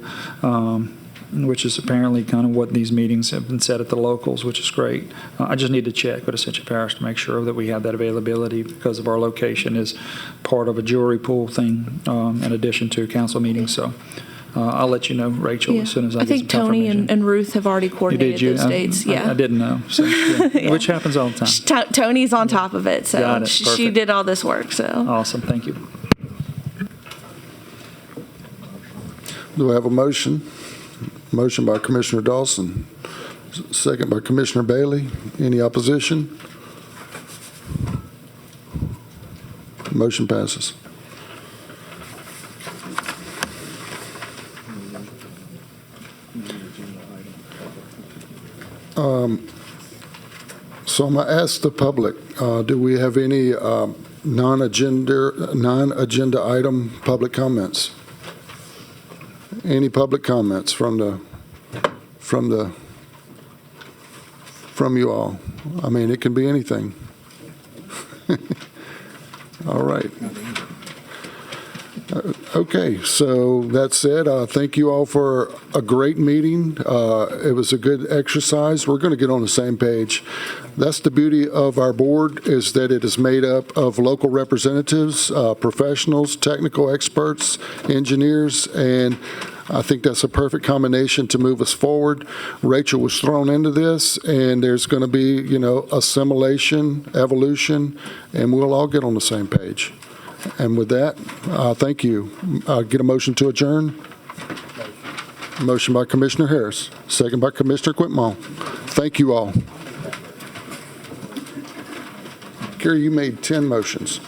which is apparently kind of what these meetings have been set at the locals, which is great. I just need to check with Essentia Parish to make sure that we have that availability because of our location is part of a jewelry pool thing in addition to council meetings. So I'll let you know, Rachel, as soon as I get some confirmation. I think Tony and Ruth have already coordinated those dates. I didn't know, so, yeah. Yeah. Which happens all the time. Tony's on top of it, so Got it. she Perfect. did all this work. So Awesome, thank you. Do I have a motion? Motion by Commissioner Dawson, second by Commissioner Bailey. Any opposition? Motion passes. So I'm going to ask the public, do we have any non-agenda item public comments? Any public comments from you all? I mean, it can be anything. All right. Okay, so that said, thank you all for a great meeting. It was a good exercise. We're going to get on the same page. That's the beauty of our board, is that it is made up of local representatives, professionals, technical experts, engineers, and I think that's a perfect combination to move us forward. Rachel was thrown into this, and there's going to be, assimilation, evolution, and we'll all get on the same page. And with that, thank you. Get a motion to adjourn? Motion by Commissioner Harris, second by Commissioner Quitmall. Thank you all. Gary, you made 10 motions.